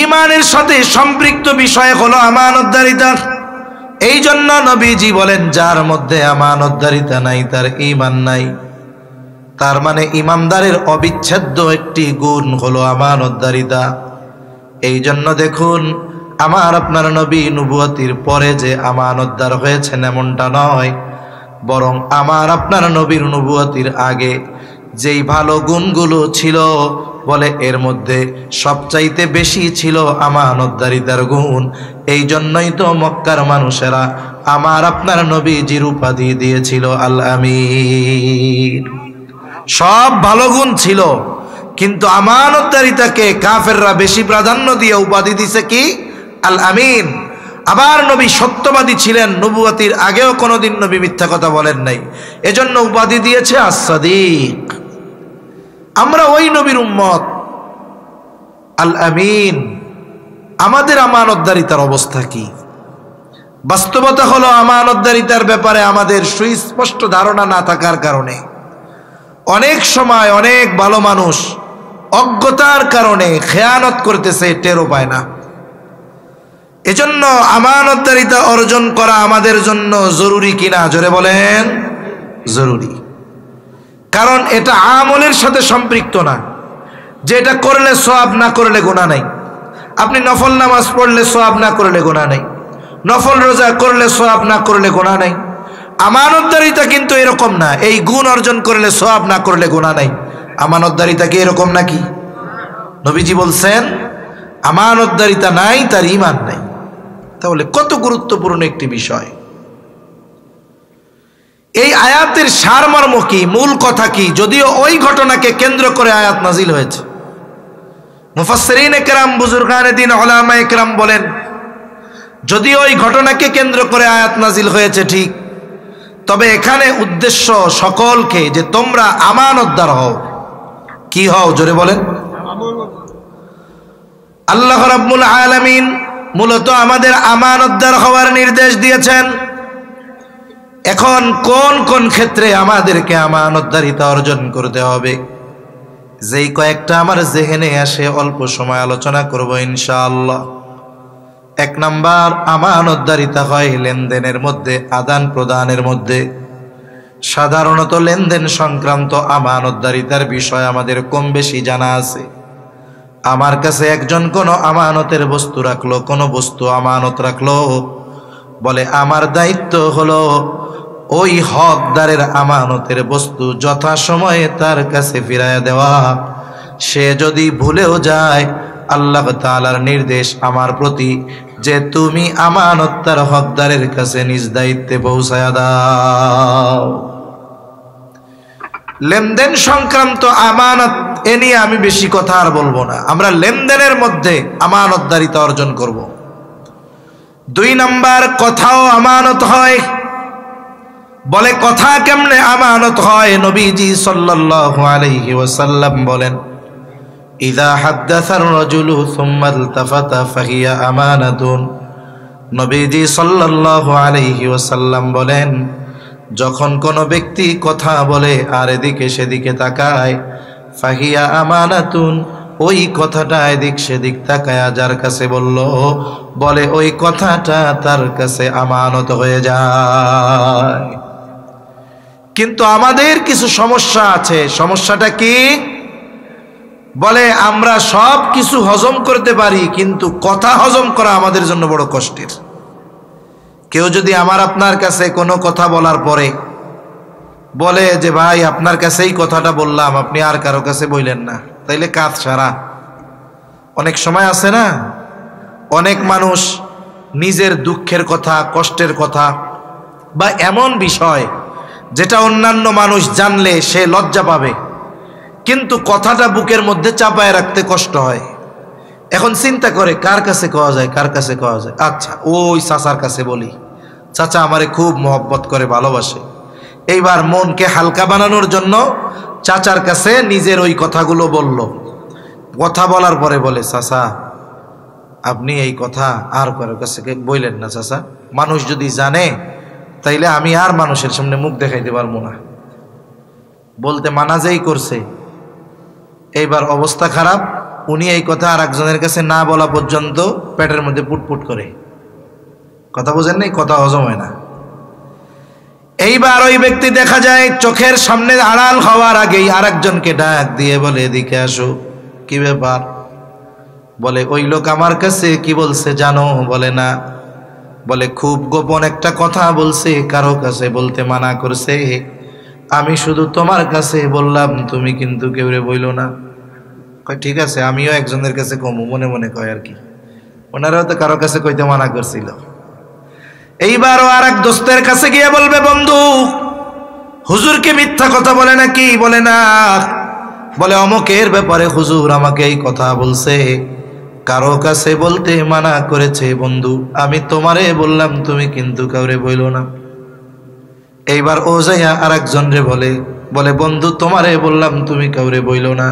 ঈমানের সাথে সম্পৃক্ত বিষয় হলো আমানতদারিতা। এই জন্য নবীজি বলেন, যার মধ্যে আমানতদারিতা নাই তার ঈমান নাই। তার মানে ঈমানদারের অবিচ্ছেদ্য একটি গুণ হলো আমানতদারিতা। এই জন্য দেখুন, আমার আপনার নবী নবুয়তির পরে যে আমানতদার হয়েছেন এমনটা নয়, বরং আমার আপনার নবীর নবুয়তির আগে যেই ভালো গুণগুলো ছিল, বলে এর মধ্যে সবচাইতে বেশি ছিল আমানতদারিতার গুণ। এই জন্যই তো মক্কার মানুষেরা আমার আপনার নবীজির উপাধি দিয়েছিল আল আমিন। সব ভালো গুণ ছিল, কিন্তু আমানতদারিতাকে কাফেররা বেশি প্রাধান্য দিয়ে উপাধি দিছে কি? আল আমিন। আবার নবী সত্যবাদী ছিলেন, নবুয়তির আগেও কোনোদিন নবী মিথ্যা কথা বলেন নাই, এজন্য উপাধি দিয়েছে আস-সাদিক। আমরা ওই নবীর উম্মত, আল আমিন। আমাদের আমানতদারিতার অবস্থা কি? বাস্তবতা হলো, আমানতদারিতার ব্যাপারে আমাদের সুস্পষ্ট ধারণা না থাকার কারণে অনেক সময় অনেক ভালো মানুষ অজ্ঞতার কারণে খেয়ানত করতেছে, টেরও পায় না। এজন্য আমানতদারিতা অর্জন করা আমাদের জন্য জরুরি কিনা? জোরে বলেন, জরুরি। কারণ এটা আমলের সাথে সম্পৃক্ত না, যে এটা করলে সওয়াব, না করলে গুনাহ নাই। আপনি নফল নামাজ পড়লে সওয়াব, না করলে গুনাহ নাই। নফল রোজা করলে সওয়াব, না করলে গুনাহ নাই। আমানতদারিতা কিন্তু এরকম না, এই গুণ অর্জন করলে সওয়াব, না করলে গুনাহ নাই। আমানতদারিতা কি এরকম নাকি? নবীজি বলছেন, আমানতদারিতা নাই তার ঈমান নাই। তাহলে কত গুরুত্বপূর্ণ একটি বিষয়। এই আয়াতের সারমর্ম কি, মূল কথা কি? যদিও ওই ঘটনাকে কেন্দ্র করে আয়াত নাজিল হয়েছে। মুফাসসিরিন একরাম, বুজুর্গানে দ্বীন, উলামায়ে কেরাম বলেন, যদিও ওই ঘটনাকে কেন্দ্র করে আয়াত নাজিল হয়েছে ঠিক, তবে এখানে উদ্দেশ্য সকলকে, যে তোমরা আমানতদার হও, কি হও? জোরে বলেন। আল্লাহ রাব্বুল আলামিন মূলত আমাদের আমানতদার হওয়ার নির্দেশ দিয়েছেন। এখন কোন কোন ক্ষেত্রে আমাদেরকে আমানতদারিতা অর্জন করতে হবে, যেই কয়েকটা আমার জেহেনে আসে অল্প সময় আলোচনা করব ইনশাআল্লাহ। 1 নাম্বার, আমানতদারিতা হয় লেনদেনের মধ্যে, আদান প্রদানের মধ্যে। সাধারণত লেনদেন সংক্রান্ত আমানতদারিতার বিষয় আমাদের কম বেশি জানা আছে। আমার কাছে একজন কোনো আমানতের বস্তু রাখলো, কোনো বস্তু আমানত রাখলো, বলে আমার দায়িত্ব হলো ওই হকদারের আমানতের বস্তু যথাসময়ে তার কাছে ফিরাইয়া দেওয়া। সে যদি ভুলেও যায়, আল্লাহ তাআলার নির্দেশ আমার প্রতি যে তুমি আমানত তার হকদারের কাছে নিজ দায়িত্বে পৌঁছায়া দাও। লেনদেন সংক্রান্ত আমানত এ নিয়ে আমি বেশি কথা আর বলবো না, আমরা লেনদেনের মধ্যে আমানতদারিতা অর্জন করব। 2 নাম্বার, কথাও আমানত হয়। বলে কথা কেমনে আমানত হয়? নবীজি সাল্লাল্লাহু আলাইহি ওয়াসাল্লাম বলেন, ইযা হাদ্দাসার রাজুলু সুম্মা ইলতাফাতা ফাহিয়া আমানাতুন। নবীজি সাল্লাল্লাহু আলাইহি ওয়াসাল্লাম বলেন, যখন কোনো ব্যক্তি কথা বলে আর এদিকে সেদিকে তাকায়, ফাহিয়া আমানাতুন, ওই কথাটা এদিক সেদিক তাকায়া যার কাছে বলল, বলে ওই কথাটা তার কাছে আমানত হয়ে যায়। কিন্তু আমাদের কিছু সমস্যা আছে। সমস্যাটা কি? বলে আমরা সব কিছু হজম করতে পারি, কিন্তু কথা হজম করা আমাদের জন্য বড় কষ্টের। কেউ যদি আমার আপনার কাছে কোনো কথা বলার পরে বলে যে ভাই আপনার কাছেই কথাটা বললাম, আপনি আর কারো কাছে বললেন না, তাইলে কাজ সারা। অনেক সময় আছে না, অনেক মানুষ নিজের দুঃখের কথা, কষ্টের কথা বা এমন বিষয় যেটা অন্যান্য মানুষ জানলে সে লজ্জা পাবে, কিন্তু কথাটা বুকের মধ্যে চাপায় রাখতে কষ্ট হয়। এখন চিন্তা করে কার কাছে কওয়া যায়, কার কাছে কওয়া যায়। আচ্ছা, ওই চাচার কাছে বলি, চাচা আমারে খুব মহব্বত করে, ভালোবাসে। এইবার মনকে হালকা বানানোর জন্য চাচার কাছে নিজের ওই কথাগুলো বলল। কথা বলার পরে বলে, চাচা আপনি এই কথা আর কারোর কাছে বললেন না চাচা, মানুষ যদি জানে তাইলে আমি আর মানুষের সামনে মুখ দেখাইতে পারবো না। বলতে মানা যেই করছে, এইবার অবস্থা খারাপ। উনি এই কথা আর একজনের কাছে না বলা পর্যন্ত পেটের মধ্যে পুটপুট করে। কথা বুঝেন নাই? কথা হজম হয় না। এইবার ওই ব্যক্তি দেখা যায় চোখের সামনে আড়াল হওয়ার আগেই আরেকজনকে ডাক দিয়ে বলে, এদিকে আসো। কি ব্যাপার? বলে ওই লোক আমার কাছে কি বলছে জানো? বলে না। বলে খুব গোপন একটা কথা বলছে, কারো কাছে বলতে মানা করছে, আমি শুধু তোমার কাছে বললাম, তুমি কিন্তু কেউরে বইল না। কয় ঠিক আছে, আমিও একজনের কাছে কমু, মনে মনে কয় আর কি, ওনারাও তো কারো কাছে কইতে মানা করছিল। এইবারও আর এক দোস্তের কাছে গিয়ে বলবে, বন্ধু হুজুর কি মিথ্যা কথা বলে নাকি? বলে না। বলে অমুকের ব্যাপারে হুজুর আমাকে এই কথা বলছে, কারো কাছে বলতে মানা করেছে। বন্ধু আমি তোমারে বললাম, তুমি কিন্তু কাউরে বইল না। এইবার ও যাইয়া আর একজন রে বলে বন্ধু তোমারে বললাম, তুমি কাউরে বইল না।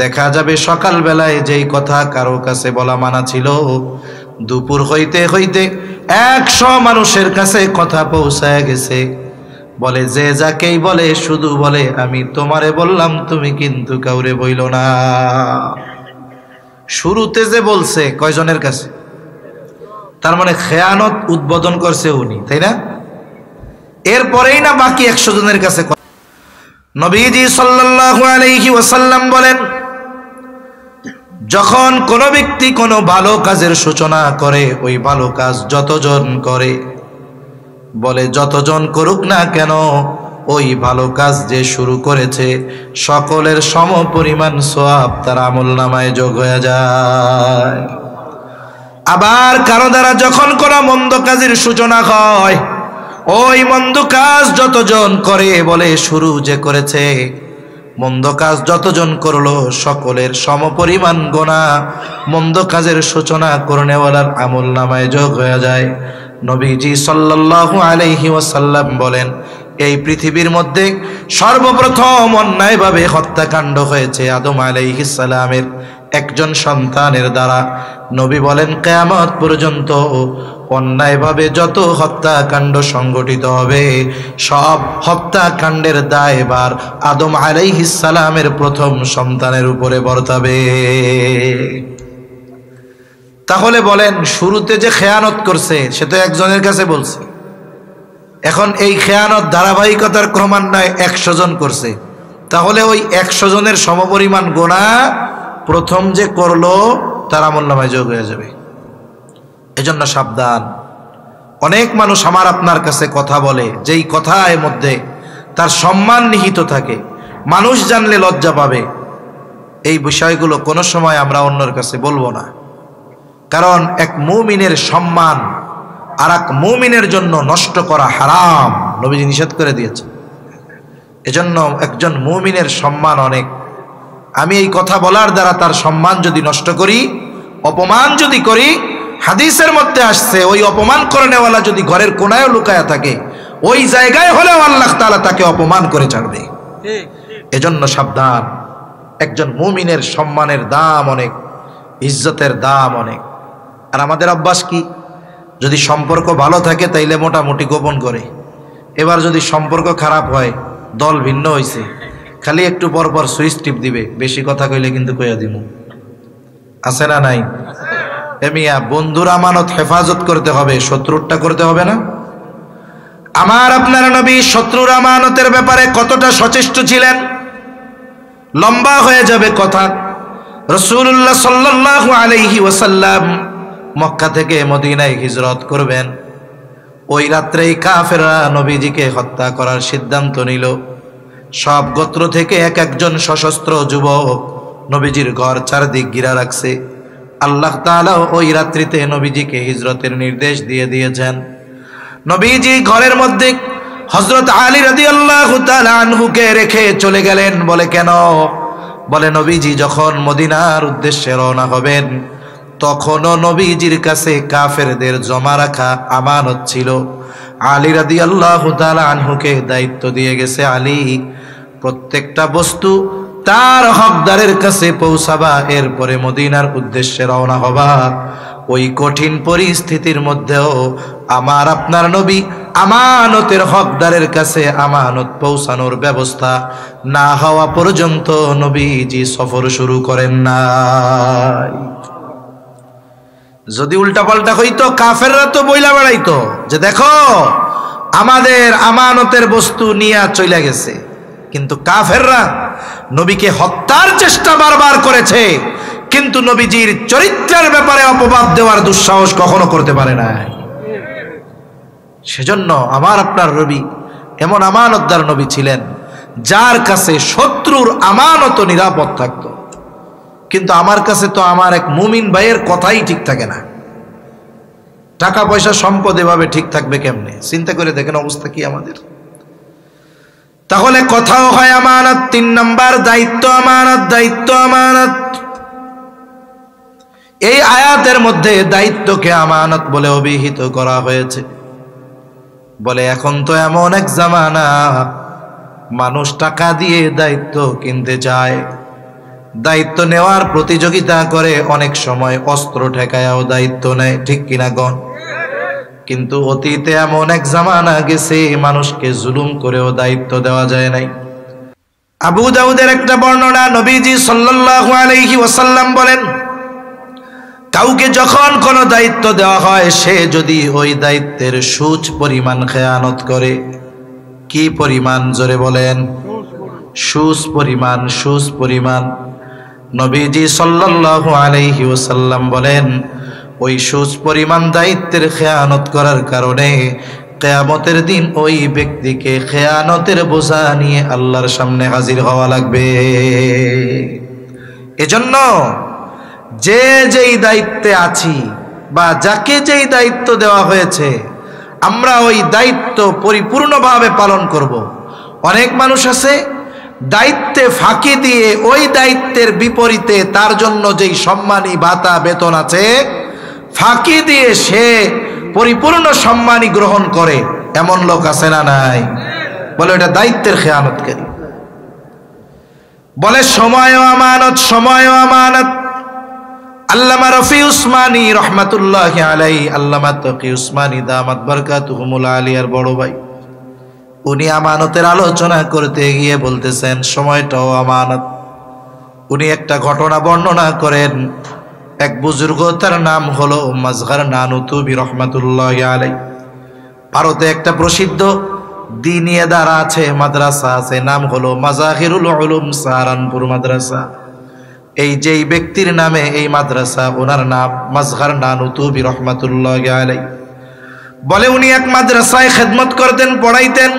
দেখা যাবে সকাল বেলায় যেই কথা কারো কাছে বলা মানা ছিল, দুপুর হইতে হইতে 100 মানুষের কাছে কথা পৌঁছায় গেছে। বলে যে যাকেই বলে শুধু বলে আমি তোমারে বললাম, তুমি কিন্তু কাউরে বইল না। শুরুতে যে বলছে কয়জনের কাছে, তার মানে খেয়ানত উদ্বোধন করছে উনি, তাই না? এরপরেই না বাকি 100 জনের কাছে। নবীজি সাল্লাল্লাহু আলাইহি ওয়াসাল্লাম বলেন, যখন কোনো ব্যক্তি কোনো ভালো কাজের সূচনা করে, ওই ভালো কাজ যতজন করে, বলে যতজন করুক না কেন, ওই ভালো কাজ যে শুরু করেছে সকলের সম পরিমাণ সওয়াব তার আমলনামায় যোগ হয়ে যায়। আবার কারো দ্বারা যখন কোনো মন্দ কাজের সূচনা হয়, ওই মন্দ কাজ যতজন করে, বলে শুরু যে করেছে, মন্দ কাজ যতজন করলো সকলের সমপরিমাণ গুনাহ মন্দ কাজের সূচনা করনেওয়ালার আমলনামায় যোগ হয়ে যায়। নবীজি সাল্লাল্লাহু আলাইহি ওয়াসাল্লাম বলেন, এই পৃথিবীর মধ্যে সর্বপ্রথম অন্যায়ভাবে হত্যাকাণ্ড হয়েছে আদম আলাইহিস সালামের একজন সন্তানের দ্বারা। নবী বলেন কিয়ামত পর্যন্ত অন্যায়ভাবে যত হত্যাকাণ্ড সংগঠিত হবে সব হত্যাকাণ্ডের দায়ভার আদম আলাইহিস সালামের প্রথম সন্তানের উপরে বর্তাবে। তাহলে বলেন, শুরুতে যে খেয়ানত করছে সে তো একজনের কাছে বলছে, এখন এই খেয়ানত ধারাবাহিকতার ক্রমান্বয়ে 100 জন করছে, তাহলে ওই 100 জনের সমপরিমাণ গুনাহ প্রথম যে করলো তার আমলনামায় যোগ হয়ে যাবে। এজন্য সাবধান। অনেক মানুষ আমার আপনার কাছে কথা বলে, যেই কথার মধ্যে তার সম্মান নিহিত থাকে, মানুষ জানলে লজ্জা পাবে। এই বিষয়গুলো কোনো সময় আমরা অন্যের কাছে বলবো না, কারণ এক মুমিনের সম্মান আর এক মুমিনের জন্য নষ্ট করা হারাম, নবীজি নিষেধ করে দিয়েছে। এজন্য একজন মুমিনের সম্মান অনেক। আমি এই কথা বলার দ্বারা তার সম্মান যদি নষ্ট করি, অপমান যদি করি, হাদিসের মধ্যে আসছে ওই অপমান করে নেওয়ালা যদি ঘরের কোনায় লুকায়া থাকে, ওই জায়গায় হলেও আল্লাহ তাআলা তাকে অপমান করে ছাড়বে। এজন্য সাবধান। একজন মুমিনের সম্মানের দাম অনেক, ইজ্জতের দাম অনেক। আর আমাদের অভ্যাস কি, যদি সম্পর্ক ভালো থাকে তাইলে মোটামুটি গোপন করে, এবার যদি সম্পর্ক খারাপ হয়, দল ভিন্ন হয়েছে, খালি একটু পর পর সুইচ টিপ দিবে, বেশি কথা কইলে কিন্তু কইয়া দিব। আছে না নাই? মিয়া, বন্ধুর আমানত হেফাজত করতে হবে, শত্রুরটা করতে হবে না? আমার আপনার নবী শত্রুর আমানতের ব্যাপারে কতটা সচেষ্ট ছিলেন লম্বা হয়ে যাবে কথা। রাসূলুল্লাহ সাল্লাল্লাহু আলাইহি ওয়াসাল্লাম মক্কা থেকে মদিনায় হিজরত করবেন। ওই রাত্রেই কাফেররা নবীজিকে হত্যা করার সিদ্ধান্ত নিল। সব গোত্র থেকে এক একজন সশস্ত্র যুবক নবীজির ঘর চারদিক ঘিরা রাখছে। আল্লাহ তাআলা ওই রাত্রিতে নবীজিকে হিজরতের নির্দেশ দিয়ে দিয়েছেন। নবীজি ঘরের মধ্যে হযরত আলী রাদিয়াল্লাহু তাআলা আনহুকে রেখে চলে গেলেন। বলে কেন? বলে নবীজি যখন মদিনার উদ্দেশ্যে রওনা হবেন তখনও নবীজির কাছে কাফেরদের জমা রাখা আমানত ছিল। আলী রাদিয়াল্লাহু তাআলা আনহুকে দায়িত্ব দিয়ে গেছে, আলী প্রত্যেকটা বস্তু তার হকদারের কাছে পৌঁছাবা, এরপরে মদিনার উদ্দেশ্যে রওনা হবা। ওই কঠিন পরিস্থিতির মধ্যেও আমার আপনার নবী আমানতের হকদারের কাছে আমানত পৌঁছানোর ব্যবস্থা না হওয়া পর্যন্ত নবীজি সফর শুরু করেন নাই। যদি উল্টাপাল্টা হইতো, কাফেররা তো বইলা বেড়াইতো যে দেখো আমাদের আমানতের বস্তু নিয়ে চলে গেছে, কিন্তু কাফেররা নবীকে হত্যার চেষ্টা বারবার করেছে, কিন্তু নবীজির চরিত্রের ব্যাপারে অপবাদ দেওয়ার দুঃসাহস কখনো করতে পারে না। সেজন্য আমার আপনার নবী এমন আমানতদার নবী ছিলেন যার কাছে শত্রুর আমানত নিরাপদ থাকতো। কিন্তু আমার কাছে তো আমার এক মুমিন ভাইয়ের কথাই ঠিক থাকে না। টাকা পয়সা সম্পদ এভাবে ঠিক থাকবে কেমনে? চিন্তা করে দেখেন অবস্থা কি আমাদের। তাহলে কথাও হয় আমানত। 3 নাম্বার দায়িত্ব আমানত, দায়িত্ব আমানত। এই আয়াতের মধ্যে দায়িত্বকে আমানত বলে অভিহিত করা হয়েছে। বলে এখন তো এমন এক জামানা মানুষ টাকা দিয়ে দায়িত্ব কিনতে চায়, দায়িত্ব নেওয়ার প্রতিযোগিতা করে, অনেক সময় অস্ত্র ঠেকায়াও দায়িত্ব নেয়, ঠিক কিনা গণ? কিন্তু অতীতে এমন এক জামানা গেছে মানুষকে জুলুম করেও দায়িত্ব দেওয়া যায় নাই। আবু দাউদের একটা বর্ণনা, নবীজি সাল্লাল্লাহু আলাইহি ওয়াসাল্লাম বলেন, কাউকে যখন কোনো দায়িত্ব দেওয়া হয় সে যদি ওই দায়িত্বের সুচ পরিমাণ খেয়ানত করে, কি পরিমাণ? জোরে বলেন। সুচ পরিমাণ, সুচ পরিমাণ। নবীজি সাল্লাল্লাহু আলাইহি ওয়াসাল্লাম বলেন, ওই সুচ পরিমাণ দায়িত্বের খেয়ানত করার কারণে কিয়ামতের দিন ওই ব্যক্তিকে খেয়ানতের বোঝা নিয়ে আল্লাহর সামনে হাজির হওয়া লাগবে। এজন্য যে যেই দায়িত্বে আছি বা যাকে যেই দায়িত্ব দেওয়া হয়েছে আমরা ওই দায়িত্ব পরিপূর্ণভাবে পালন করব। অনেক মানুষ আছে দায়িত্বে ফাঁকি দিয়ে ওই দায়িত্বের বিপরীতে তার জন্য যেই সম্মানী ভাতা বেতন আছে ফাঁকি দিয়ে সে পরিপূর্ণ সম্মানী গ্রহণ করে, এমন লোক আছে না নাই? বলে ওটা দায়িত্বের খেয়ানতকারী। বলে সময়ও আমানত, সময়ও আমানত। আল্লামা রফি উসমানী রহমাতুল্লাহি আলাইহি, আল্লামা তকি উসমানী দামাত বারকাতুহুমুল আলিয়ার বড় ভাই, উনি আমানতের আলোচনা করতে গিয়ে বলতেছেন সময়টাও আমানত। উনি একটা ঘটনা বর্ণনা করেন। এক বুজুর্গ, তার নাম হলো মাজহার নানুতুবি রহমাতুল্লাহি আলাইহি। ভারতে একটা প্রসিদ্ধ দ্বীনি ইদারা আছে, মাদ্রাসা আছে, নাম হলো মাজাহিরুল উলুম সাহারানপুর মাদ্রাসা। এই যেই ব্যক্তির নামে এই মাদ্রাসা, ওনার নাম মাজহার নানুতুবি রহমাতুল্লাহি আলাইহি। বলে উনি এক মাদ্রাসায় খেদমত করতেন, পড়াইতেন।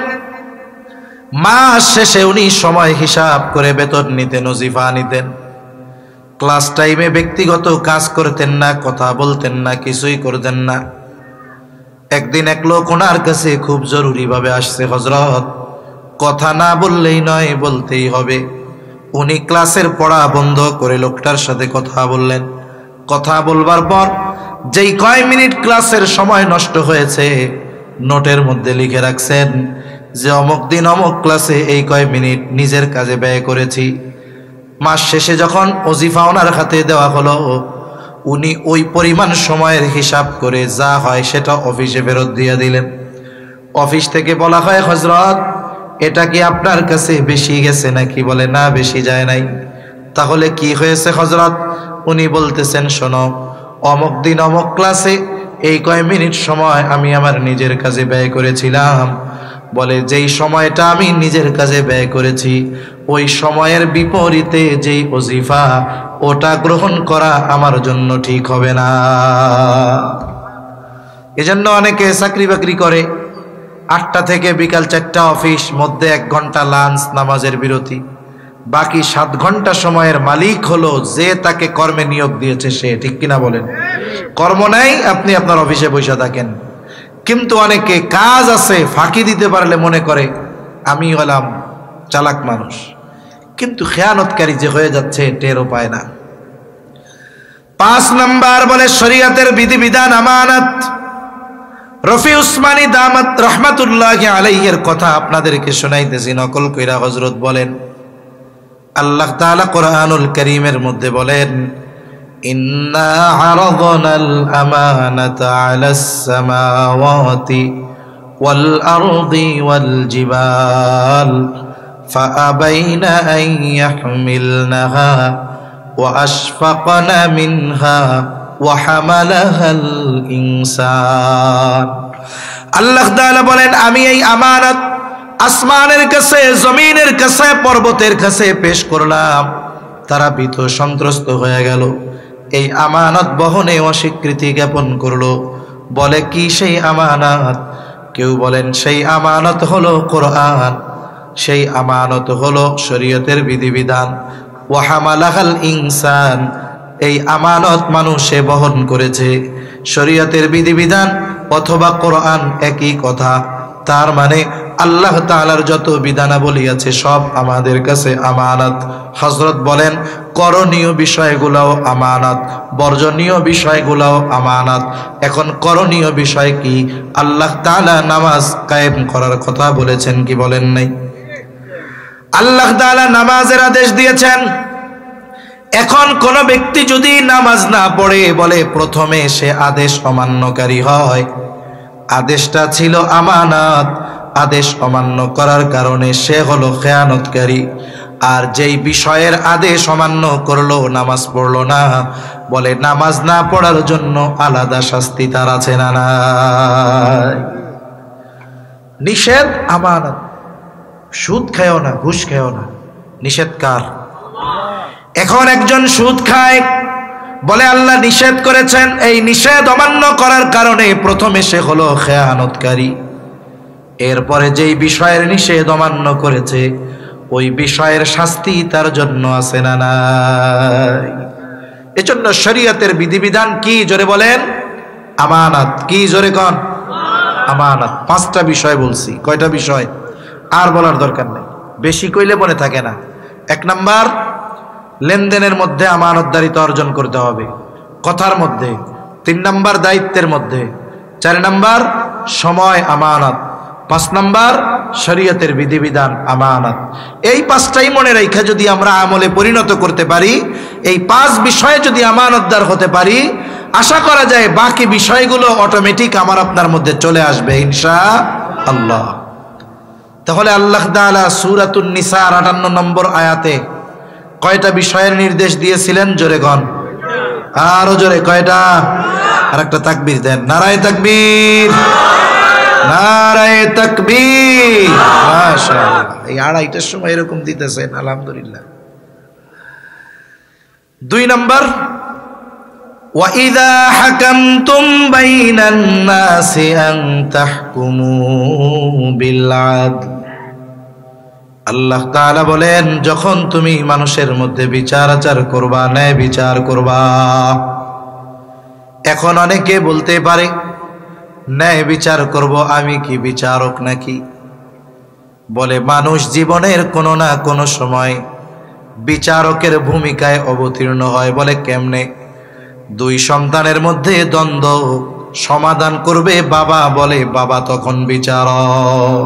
মাস শেষে উনি সময় হিসাব করে বেতন নিতেন, ওজিফা নিতেন। ক্লাস টাইমে ব্যক্তিগত কাজ করতেন না, কথা বলতেন না, কিছুই করতেন না। একদিন এক লোক ওনার কাছে খুব জরুরি ভাবে আসছে, হযরত কথা না বললেই নয়, বলতেই হবে। উনি ক্লাসের পড়া বন্ধ করে লোকটার সাথে কথা বললেন। কথা বলবার পর যেই কয় মিনিট ক্লাসের সময় নষ্ট হয়েছে, নোটের মধ্যে লিখে রাখছেন যে অমুক দিন অমুক ক্লাসে এই কয় মিনিট নিজের কাজে ব্যয় করেছি। মাস শেষে যখন ওজিফা ওনার হাতে দেওয়া হলো, উনি ওই পরিমাণ সময়ের হিসাব করে যা হয় সেটা অফিসে ফেরত দিয়ে দিলেন। অফিস থেকে বলা হয়, হযরত এটা কি আপনার কাছে বেশি গেছে নাকি? বলে না, বেশি যায় নাই। তাহলে কি হয়েছে হযরত? উনি বলতেছেন, শোনো, অমুক দিন অমুক ক্লাসে এই কয় মিনিট সময় আমি আমার নিজের কাজে ব্যয় করেছিলাম। বলে যেই সময়টা আমি নিজের কাজে ব্যয় করেছি, ওই সময়ের বিপরীতে যেই ওজিফা, ওটা গ্রহণ করা আমার জন্য ঠিক হবে না। এজন্য অনেকে চাকরি বাকরি করে, 8টা থেকে বিকাল 4টা অফিস, মধ্যে 1 ঘন্টা লাঞ্চ, নামাজের বিরতি। বাকি 7 ঘন্টা সময়ের মালিক হলো যে তাকে কর্মে নিয়োগ দিয়েছে সে, ঠিক কিনা বলেন? কর্ম নাই, আপনি আপনার অফিসে বসে থাকেন। কিন্তু অনেকে কাজ আছে, ফাঁকি দিতে পারলে মনে করে আমি হলাম চালাক মানুষ, কিন্তু খেয়ানতকারী যে হয়ে যাচ্ছে টেরও পায় না। 5 নাম্বার বলে শরীয়তের বিধিবিধান আমানত। রফি উসমানী দামাত রহমাতুল্লাহি আলাইহির কথা আপনাদেরকে শোনাইতেছি নকল কইরা। হযরত বলেন, আল্লাহ তাআলা কোরআনুল কারীমের মধ্যে বলেন, ইন্না আরাদনাল আমানাতা আলাস সামাওয়াতি ওয়াল আরদি ওয়াল জিবাল ফাআবাইনা আন ইয়াহমিলনাহা ওয়া আশফাকনা মিনহা ওয়া হামালাহাল ইনসান। আল্লাহ তাআলা বলেন, আমি এই আমানত আসমানের কাছে, জমিনের কাছে, পর্বতের কাছে পেশ করলাম। তারা ভীত সন্ত্রস্ত হয়ে গেল, এই আমানত বহনে অস্বীকৃতি জ্ঞাপন করলো। বলে কি সেই আমানত? কেউ বলেন সেই আমানত হলো কোরআন, সেই আমানত হলো শরীয়তের বিধিবিধান। ওয়া হামালাহাল ইনসান, এই আমানত মানুষে বহন করেছে। শরীয়তের বিধিবিধান অথবা কোরআন একই কথা। তার মানে আল্লাহ তাআলার যত বিধানাবলী আছে সব আমাদের কাছে আমানত। হযরত বলেন, করণীয় বিষয়গুলোও আমানত, বর্জনীয় বিষয়গুলোও আমানত। এখন করণীয় বিষয় কি? আল্লাহ তাআলা নামাজ কায়েম করার কথা বলেছেন কি বলেন নাই? আল্লাহ তাআলা নামাজের আদেশ দিয়েছেন। এখন কোন ব্যক্তি যদি নামাজ না পড়ে, বলে প্রথমে সে আদেশ অমান্যকারী হয়। আদেশটা ছিল আমানত, আদেশ অমান্য করার কারণে সে হলো খেয়ানতকারী। আর যেই বিষয়ের আদেশ অমান্য করলো, নামাজ পড়লো না, বলে নামাজ না পড়ার জন্য আলাদা শাস্তি তার আছে না নাই? নিষেধ আমানত। সুদ খায়ও না, ঘুষ খায়ও না, নিষেধ কার? এখন একজন সুদ খায়, বলে আল্লাহ নিষেধ করেছেন, এই নিষেধ অমান্য করার কারণে প্রথমে সে হলো খেয়ানতকারী। এরপরে যেই বিষয়ের নিষেধ অমান্য করেছে, ওই বিষয়ের শাস্তি তার জন্য আছে না নাই? এজন্য শরীয়তের বিধিবিধান কি? জোরে বলেন, আমানত। কি জোরে কন? আমানত। 5টা বিষয় বলছি। কয়টা বিষয়? আর বলার দরকার নেই, বেশি কইলে মনে থাকে না। 1 নাম্বার, লেনদেনের মধ্যে আমানতদারিতা অর্জন করতে হবে, কথার মধ্যে। 3 নাম্বার, দায়িত্বের মধ্যে। 4 নাম্বার, সময় আমানত। 5 নাম্বার, শরীয়তের বিধিবিধান, আমানত। এই পাঁচটাই মনে রেখে যদি আমরা আমলে পরিণত করতে পারি, এই পাঁচ বিষয়ে যদি আমানতদার হতে পারি, আশা করা যায় বাকি বিষয়গুলো অটোমেটিক আমার আপনার মধ্যে চলে আসবে ইনশাআল্লাহ। তাহলে আল্লাহ তাআলা সূরাতুন নিসার 58 নম্বর আয়াতে কয়টা বিষয়ের নির্দেশ দিয়েছিলেন? জোরে গণ, আরো জোরে, কয়টা? আর একটা তাকবীর দেন, নারায়ে তাকবীর, নারায়ে তাকবীর। মাশাআল্লাহ, এই 2:30টার সময় এরকম দিতেছেন, আলহামদুলিল্লাহ। 2 নম্বর, وَإِذَا حَكَمْتُمْ بَيْنَ النَّاسِ أَن تَحْكُمُوا بِالْعَدْلِ। আল্লাহ তাআলা বলেন, যখন তুমি মানুষের মধ্যে বিচার আচার করবা, ন্যায় বিচার করবা। এখন অনেকে বলতে পারে, ন্যায় বিচার করব, আমি কি বিচারক নাকি? বলে মানুষ জীবনের কোনো না কোনো সময় বিচারকের ভূমিকায় অবতীর্ণ হয়। বলে কেমনে? 2 সন্তানের মধ্যে দ্বন্দ্ব সমাধান করবে বাবা, বলে বাবা তখন বিচারক।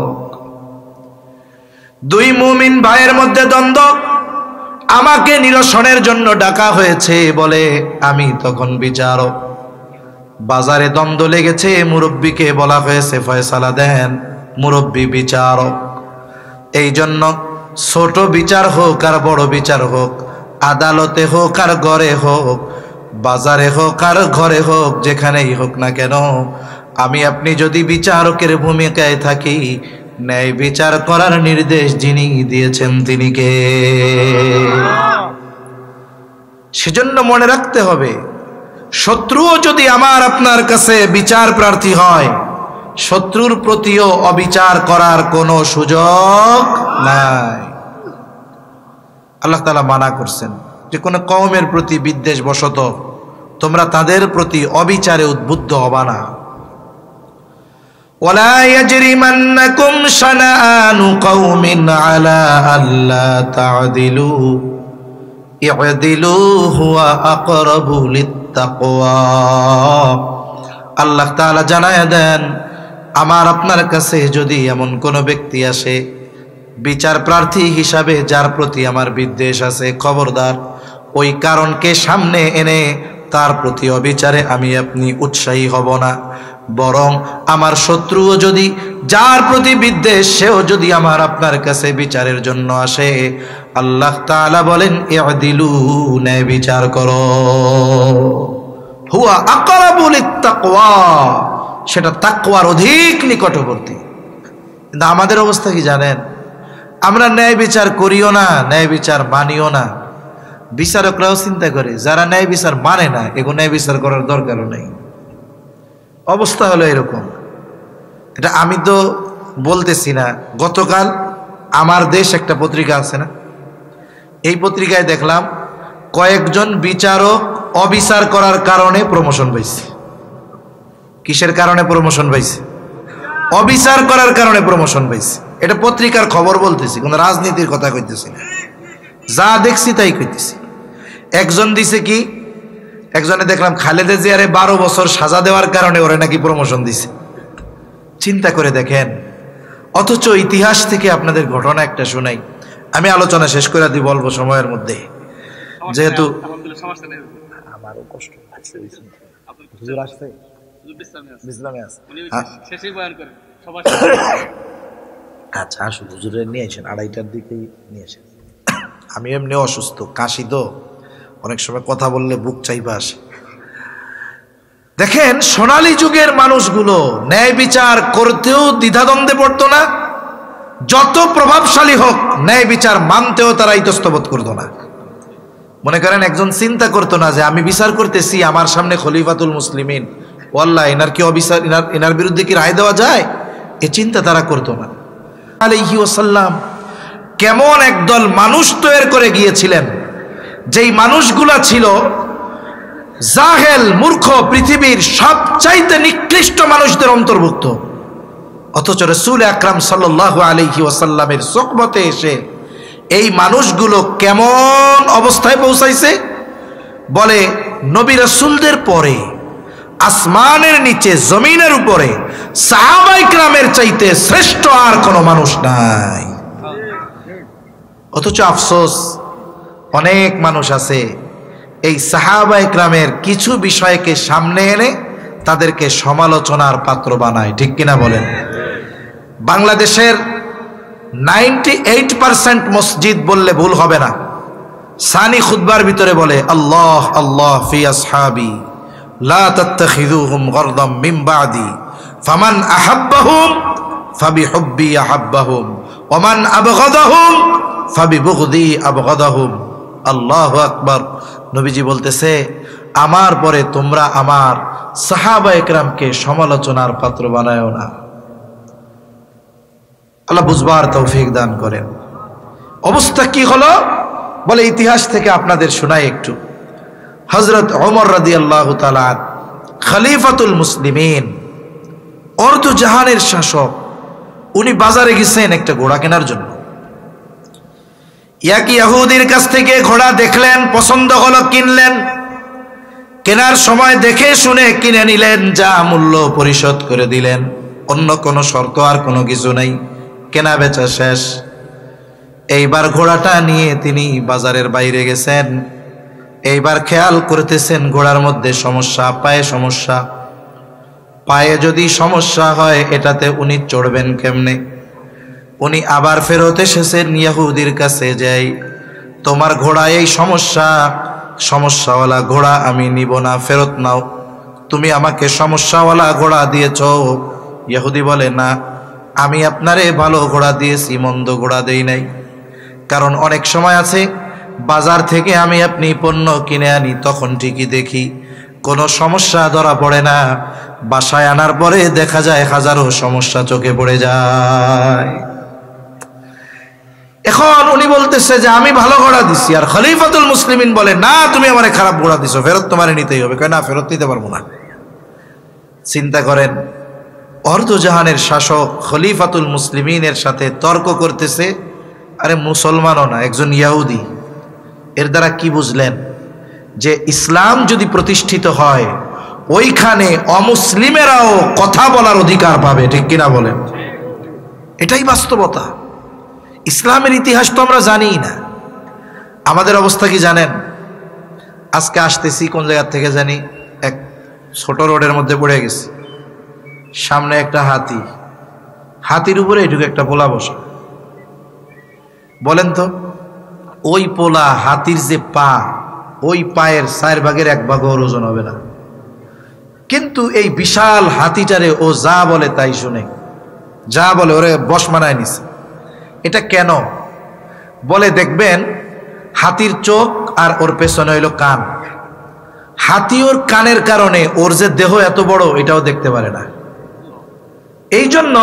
2 মুমিন ভাইয়ের মধ্যে দ্বন্দ্ব, আমাকে নিরসনের জন্য ডাকা হয়েছে, বলে আমি তখন বিচারক। বাজারে দ্বন্দ্ব লেগেছে, মুরব্বীকে বলা হয়েছে ফয়সালা দেন, মুরব্বী বিচারক। এই জন্য ছোট বিচার হোক আর বড় বিচার হোক, আদালতে হোক আর ঘরে হোক, বাজারে হোক আর ঘরে হোক, যেখানেই হোক না কেন, আমি আপনি যদি বিচারকের ভূমিকায় থাকি, ন্যায় বিচার করার নির্দেশ যিনি দিয়েছেন তিনি কে? সেজন্য মনে রাখতে হবে, শত্রুও যদি আমার আপনার কাছে বিচার প্রার্থী হয়, শত্রুর প্রতিও অবিচার করার কোনো সুযোগ নাই। আল্লাহ তাআলা মানা করছেন যে কোনো কওমের প্রতি বিদ্বেষ বশত তোমরা তাদের প্রতি অবিচারে উদ্বুদ্ধ হবা না। ওয়ালা ইয়াজরিমান্নাকুম শানাআনু কওমিন আলা আল্লা তা'দিলু ই'দিলু হুয়া আকরাবু লিত্তাকওয়া। আল্লাহ তাআলা জানায়া দেন, আমার আপনার কাছে যদি এমন কোনো ব্যক্তি আসে বিচার প্রার্থী হিসাবে, যার প্রতি আমার বিদ্বেষ আছে, খবরদার ওই কারণকে সামনে এনে তার প্রতি অবিচারে আমি আপনি উৎসাহী হব না। বরং আমার শত্রুও যদি, যার প্রতি বিদ্বেষ, সেও যদি আমার আপনার কাছে বিচারের জন্য আসে, আল্লাহ তাআলা বলেন ই'দিলু, ন্যায় বিচার করো, হুয়া আকরাবু লিত্তাকওয়া, সেটা তাকওয়ার অধিক নিকটবর্তী। কিন্তু আমাদের অবস্থা কি জানেন? আমরা ন্যায় বিচার করিও না, ন্যায় বিচার মানিও না। বিচারকরাও চিন্তা করে যারা ন্যায় বিচার মানে না, এগুলো ন্যায় বিচার করার দরকারও নেই। অবস্থা হলো এরকম। এটা আমি তো বলতেছি না, গতকাল আমার দেশ একটা পত্রিকা আছে না, এই পত্রিকায় দেখলাম কয়েকজন বিচারক অবিচার করার কারণে প্রমোশন পাইছে। কিসের কারণে প্রমোশন পাইছে? অবিচার করার কারণে প্রমোশন পাইছে। এটা পত্রিকার খবর বলতেছি, কোনো রাজনীতির কথা কইতেছি না, যা দেখছি তাই কইতেছি। একজন দিছে কি, একজনে দেখলাম খালেদা জিয়ারে 12 বছর সাজা দেওয়ার কারণে ওরে নাকি প্রমোশন দিছে। চিন্তা করে দেখেন। অথচ ইতিহাস থেকে আপনাদের ঘটনা একটা শোনাই, আমি আলোচনা শেষ করে দিব অল্প সময়ের মধ্যে, যেহেতু আমারও কষ্ট লাগছে। হুজুর আসছে, বিশ্রামে আছে, শেষে বয়ান করে সবার। আচ্ছা আসুন, হুজুরের নিয়ে আসেন, 2:30টার দিকেই নিয়ে আসেন। আমি এমনি অসুস্থ, কাশি তো, অনেক সময় কথা বললে বুক চাইবা আসে। দেখেন, সোনালী যুগের মানুষগুলো ন্যায় বিচার করতেও দ্বিধাদ্বন্দ্বে পড়তো না, যত প্রভাবশালী হোক ন্যায় বিচার মানতেও তারা ইতস্তবোধ করতো না। মনে করেন একজন চিন্তা করতো না যে আমি বিচার করতেছি, আমার সামনে খলিফাতুল মুসলিমিন, ওয়াল্লাহ এনার কি অবিচার, এনার বিরুদ্ধে কি রায় দেওয়া যায়, এ চিন্তা তারা করতো না। আলাইহি ওয়াসাল্লাম কেমন একদল মানুষ তৈরি করে গিয়েছিলেন, যেই মানুষগুলা ছিল জাহেল, মূর্খ, পৃথিবীর সবচাইতে নিকৃষ্ট মানুষদের অন্তর্ভুক্ত। অথচ রাসূল আকরাম সাল্লাল্লাহু আলাইহি ওয়াসাল্লামের সোহবতে এসে এই মানুষগুলো কেমন অবস্থায় পৌঁছাইছে। বলে নবী রাসূলদের পরে আসমানের নিচে, জমিনের উপরে সাহাবায়ে কেরামের চাইতে শ্রেষ্ঠ আর কোনো মানুষ নাই। অথচ আফসোস, অনেক মানুষ আছে এই সাহাবায়ে কেরামের কিছু বিষয়কে সামনে এনে তাদেরকে সমালোচনার পাত্র বানায়। ঠিক কিনা বলেন? বাংলাদেশের 98% মসজিদ বললে ভুল হবে না, সানি খুতবার ভিতরে বলে আল্লাহ আল্লাহ ফি আসহাবি লা তাত্তাখিযুহুম গরদাম মিন বাদি ফামান আহাব্বাহুম ফাবিহুব্বি আহাব্বাহুম ওয়া মান আবগাদাহুম ফাবিবুগদি আবগাদাহুম। আল্লাহু আকবার। নবীজি বলতেছে, আমার পরে তোমরা আমার সাহাবায়ে কেরামকে সমালোচনার পাত্র বানায়ো না। আল্লাহ বুঝবার তৌফিক দান করেন। অবস্থা কি হলো বলে ইতিহাস থেকে আপনাদের শোনাই একটু। হযরত ওমর রাদিয়াল্লাহু তাআলা খলিফাতুল মুসলিমিন, অর্ধ জাহানের শাসক, উনি বাজারে গেছেন একটা ঘোড়া কেনার জন্য। এক ইহুদির কাছ থেকে ঘোড়া দেখলেন, পছন্দ হলো, কিনলেন। কেনার সময় দেখে শুনে কিনে নিলেন, যা মূল্য পরিশোধ করে দিলেন, অন্য কোনো শর্ত আর কোনো কিছু নেই, কেনা বেচা শেষ। এইবার ঘোড়াটা নিয়ে তিনি বাজারের বাইরে গেছেন। এইবার খেয়াল করতেছেন ঘোড়ার মধ্যে সমস্যা, পায়ে সমস্যা। পায়ে যদি সমস্যা হয় এটাতে উনি চড়বেন কেমনে? উনি আবার ফেরত এসেছেন ইহুদির কাছে, যাই তোমার ঘোড়া এই সমস্যা, সমস্যাওয়ালা ঘোড়া আমি নিব না, ফেরত নাও। তুমি আমাকে সমস্যাওয়ালা ঘোড়া দিয়েছ। ইহুদি বলে, না, আমি আপনারে ভালো ঘোড়া দিয়েছি, মন্দ ঘোড়া দেই নাই। কারণ অনেক সময় আছে বাজার থেকে আমি আপনি পণ্য কিনে আনি, তখন ঠিকই দেখি কোনো সমস্যা ধরা পড়ে না, বাসায় আনার পরে দেখা যায় হাজারো সমস্যা চোখে পড়ে যায়। এখন উনি বলতেছে যে আমি ভালো ঘোড়া দিছি, আর খলিফাতুল মুসলিমিন বলে, না, তুমি আমারে খারাপ ঘোড়া দিছো, ফেরত তোমারে নিতেই হবে। কয়, না, ফেরত নিতে পারবো না। চিন্তা করেন, অর্ধজাহানের শাসক খলিফাতুল মুসলিমিনের সাথে তর্ক করতেছে। আরে মুসলমানও না, একজন ইহুদি। এর দ্বারা কি বুঝলেন? যে ইসলাম যদি প্রতিষ্ঠিত হয় ওইখানে অমুসলিমেরাও কথা বলার অধিকার পাবে। ঠিক কিনা বলেন? এটাই বাস্তবতা। ইসলামের ইতিহাস তো আমরা জানি না। আমাদের অবস্থা কি জানেন? আজকে আসতেছি কোন জায়গা থেকে জানি, এক ছোট রোডের মধ্যে পড়ে গেছি। সামনে একটা হাতি, হাতির উপরে এটুকু একটা পোলা বসা। বলেন তো, ওই পোলা হাতির যে পা, ওই পায়ের 4 ভাগের 1 ভাগ ওর ওজন হবে না। কিন্তু এই বিশাল হাতিটারে ও যা বলে তাই শুনে, যা বলে ওরে বশ মানায় নিছে। এটা কেন বলে দেখবেন, হাতির চোখ আর ওর পেছনে হইল কান। হাতি ওর কানের কারণে ওর যে দেহ এত বড় এটাও দেখতে পারে না। এই জন্য